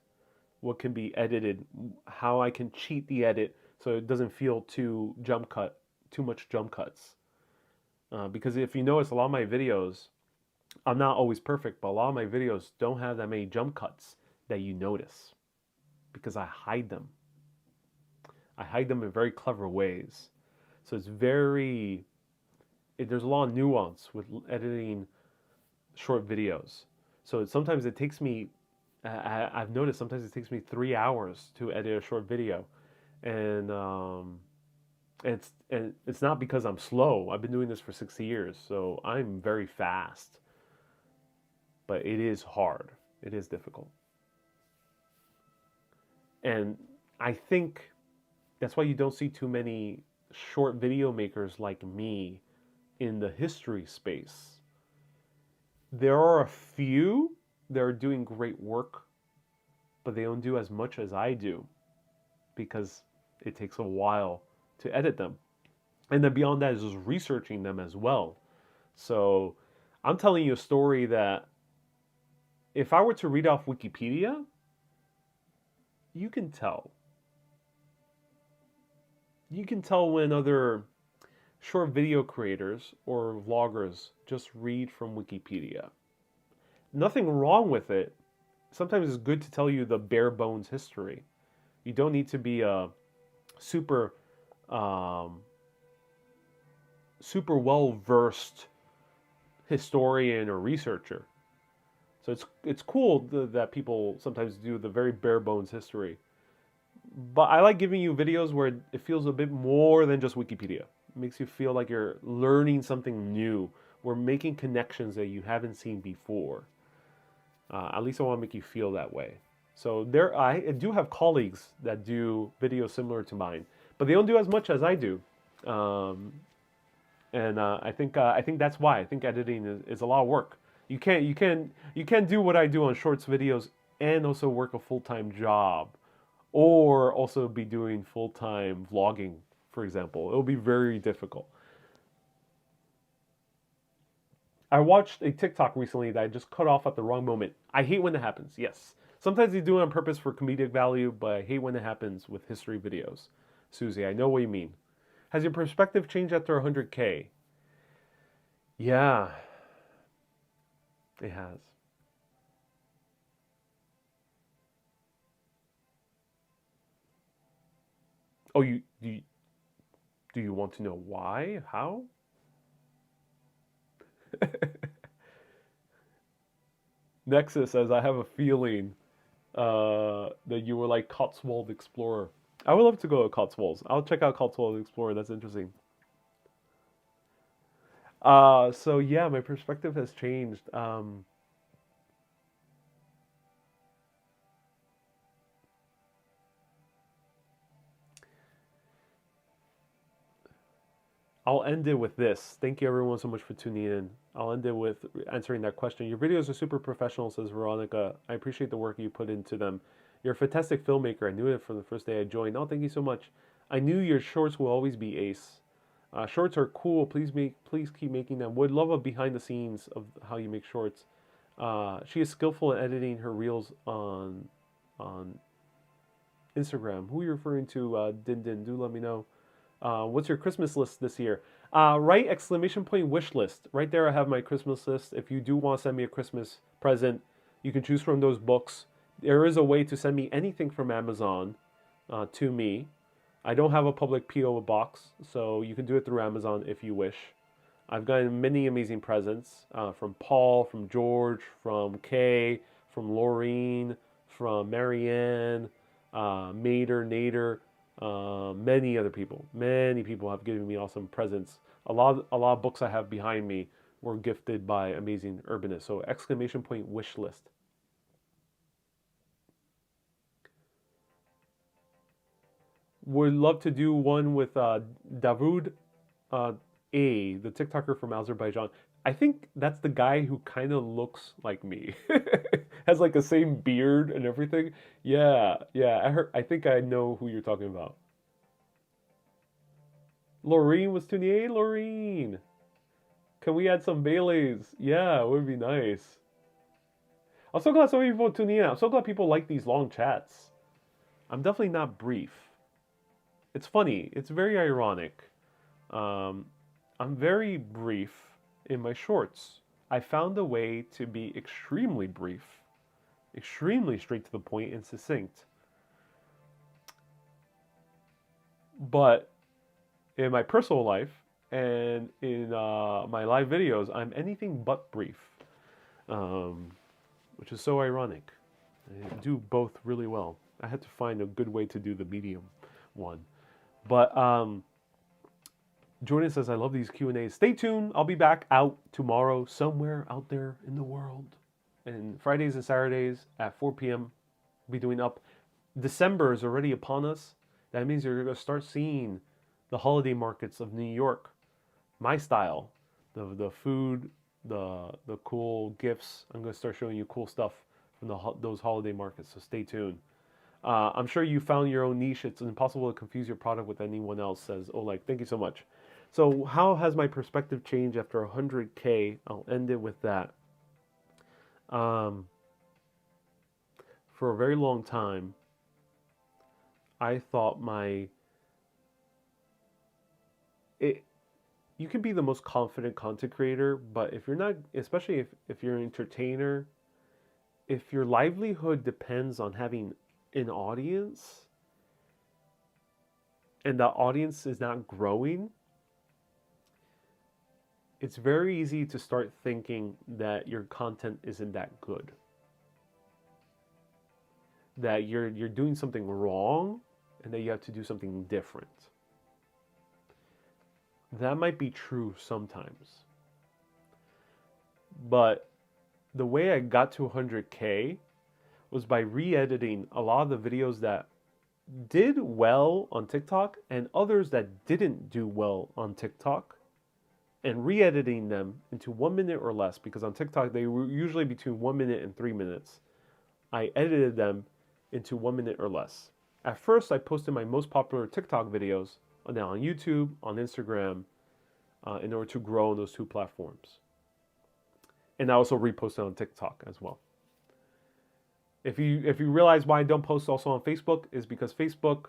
what can be edited, how I can cheat the edit so it doesn't feel too much jump cuts. Because if you notice, a lot of my videos, I'm not always perfect, but a lot of my videos don't have that many jump cuts that you notice because I hide them. I hide them in very clever ways. So there's a lot of nuance with editing short videos. So sometimes it takes me, I've noticed sometimes it takes me 3 hours to edit a short video. And it's not because I'm slow. I've been doing this for 6 years, so I'm very fast. But it is hard. It is difficult. And I think that's why you don't see too many short video makers like me in the history space. There are a few that are doing great work, but they don't do as much as I do because it takes a while to edit them. And then beyond that is just researching them as well. So I'm telling you a story that if I were to read off Wikipedia, you can tell. You can tell when other short video creators or vloggers just read from Wikipedia. Nothing wrong with it. Sometimes it's good to tell you the bare bones history. You don't need to be a super well versed historian or researcher. So it's cool that people sometimes do the very bare bones history. But I like giving you videos where it feels a bit more than just Wikipedia. It makes you feel like you're learning something new. We're making connections that you haven't seen before. At least I want to make you feel that way. So I do have colleagues that do videos similar to mine, but they don't do as much as I do. And I think that's why I think editing is a lot of work. You can't do what I do on shorts videos and also work a full-time job, or also be doing full-time vlogging, for example. It'll be very difficult. I watched a TikTok recently that I just cut off at the wrong moment. I hate when it happens. Yes, sometimes they do it on purpose for comedic value, but I hate when it happens with history videos. Susie, I know what you mean. Has your perspective changed after 100K? Yeah, it has. Oh, do you want to know why? How? Nexus says, I have a feeling that you were like Cotswold Explorer. I would love to go to Cotswolds. I'll check out Cotswold Explorer. That's interesting. So yeah, my perspective has changed. I'll end it with this. Thank you everyone so much for tuning in. I'll end it with answering that question. Your videos are super professional, says Veronica. I appreciate the work you put into them. You're a fantastic filmmaker. I knew it from the first day I joined. Oh, thank you so much. I knew your shorts will always be ace. Shorts are cool. Please keep making them. Would love a behind the scenes of how you make shorts. She is skillful in editing her reels on Instagram. Who are you referring to? Din Din. Do let me know. What's your Christmas list this year? Right exclamation point wish list. Right there, I have my Christmas list. If you do want to send me a Christmas present, you can choose from those books. There is a way to send me anything from Amazon to me. I don't have a public PO box, so you can do it through Amazon if you wish. I've gotten many amazing presents from Paul, from George, from Kay, from Laureen, from Marianne, Mater, Nader, many other people. Many people have given me awesome presents. A lot of books I have behind me were gifted by amazing urbanists. So exclamation point wish list. Would love to do one with Davud uh, the TikToker from Azerbaijan. I think that's the guy who kind of looks like me. Has like the same beard and everything. Yeah, yeah. I think I know who you're talking about. Laureen was tuning. Hey, Laureen. Can we add some Baileys? Yeah, it would be nice. I'm so glad so many people tuning in. I'm so glad people like these long chats. I'm definitely not brief. It's funny. It's very ironic. Um, I'm very brief in my shorts. I found a way to be extremely brief, extremely straight to the point and succinct. But in my personal life and in my live videos, I'm anything but brief, um, which is so ironic. I do both really well. I had to find a good way to do the medium one. But Jordan says, I love these Q&As. Stay tuned. I'll be back out tomorrow somewhere out there in the world. And Fridays and Saturdays at 4 p.m. I'll be doing up. December is already upon us. That means you're going to start seeing the holiday markets of New York. My style. The food, the cool gifts. I'm going to start showing you cool stuff from those holiday markets. So stay tuned. I'm sure you found your own niche. It's impossible to confuse your product with anyone else, says Oleg. Thank you so much. So how has my perspective changed after 100K? I'll end it with that. Um, for a very long time, I thought it you can be the most confident content creator, but if you're not, especially if you're an entertainer, if your livelihood depends on having an audience and the audience is not growing, it's very easy to start thinking that your content isn't that good. That you're doing something wrong and that you have to do something different. That might be true sometimes. But the way I got to 100K was by re-editing a lot of the videos that did well on TikTok and others that didn't do well on TikTok, and re-editing them into 1 minute or less, because on TikTok they were usually between 1 minute and 3 minutes. I edited them into 1 minute or less. At first, I posted my most popular TikTok videos now on YouTube, on Instagram, in order to grow on those two platforms. And I also reposted on TikTok as well. If you realize why I don't post also on Facebook, is because Facebook,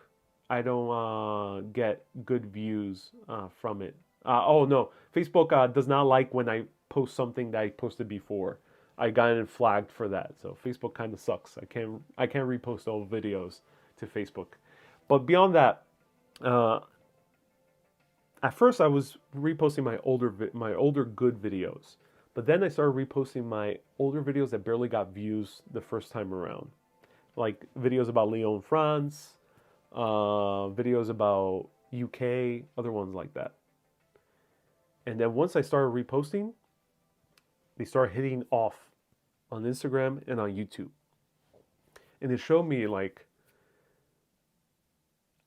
I don't get good views from it. Oh no, Facebook does not like when I post something that I posted before. I got flagged for that, so Facebook kind of sucks. I can't repost old videos to Facebook. But beyond that, at first I was reposting my older good videos, but then I started reposting my older videos that barely got views the first time around, like videos about Lyon, France, videos about UK, other ones like that. And then once I started reposting, they started hitting off on Instagram and on YouTube. And it showed me like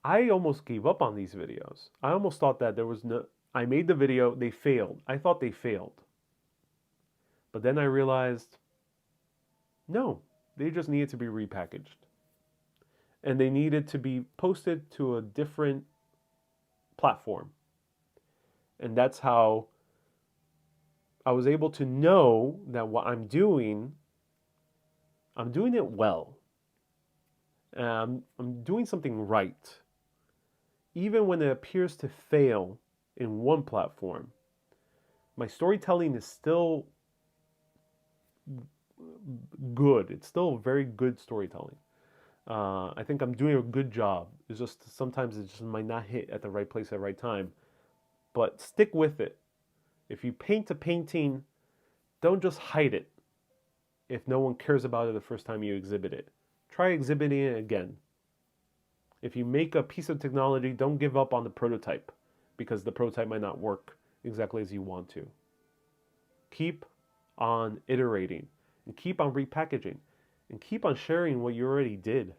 I almost gave up on these videos. I almost thought that there was no, I made the video, they failed. I thought they failed. But then I realized, no, they just needed to be repackaged. And they needed to be posted to a different platform. And that's how I was able to know that what I'm doing it well. I'm doing something right. Even when it appears to fail, in one platform, my storytelling is still good. It's still very good storytelling. I think I'm doing a good job. It's just sometimes it just might not hit at the right place at the right time. But stick with it. If you paint a painting, don't just hide it if no one cares about it the first time you exhibit it. Try exhibiting it again. If you make a piece of technology, don't give up on the prototype because the prototype might not work exactly as you want to. Keep on iterating and keep on repackaging and keep on sharing what you already did.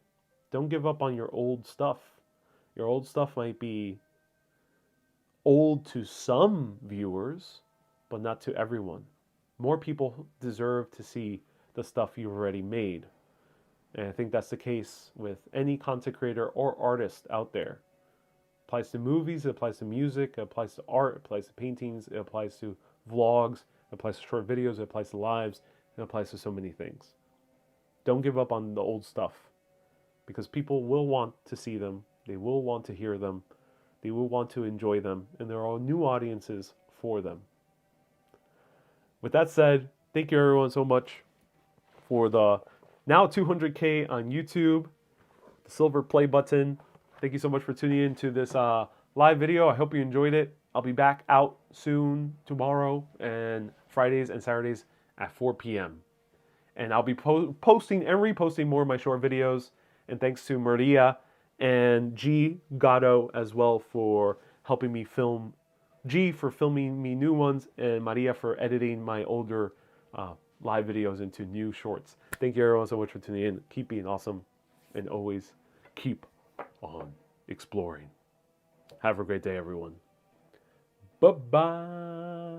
Don't give up on your old stuff. Your old stuff might be old to some viewers, but not to everyone. More people deserve to see the stuff you've already made. And I think that's the case with any content creator or artist out there. It applies to movies, it applies to music, it applies to art, it applies to paintings, it applies to vlogs, it applies to short videos, it applies to lives, it applies to so many things. Don't give up on the old stuff because people will want to see them, they will want to hear them, they will want to enjoy them, and there are new audiences for them. With that said, thank you everyone so much for the now 200K on YouTube, the silver play button. Thank you so much for tuning in to this live video. I hope you enjoyed it. I'll be back out soon tomorrow and Fridays and Saturdays at 4 p.m. And I'll be posting and reposting more of my short videos. And thanks to Maria and G Gatto as well for helping me film. G for filming me new ones, and Maria for editing my older live videos into new shorts. Thank you everyone so much for tuning in. Keep being awesome and always keep on exploring. Have a great day, everyone. Bye-bye.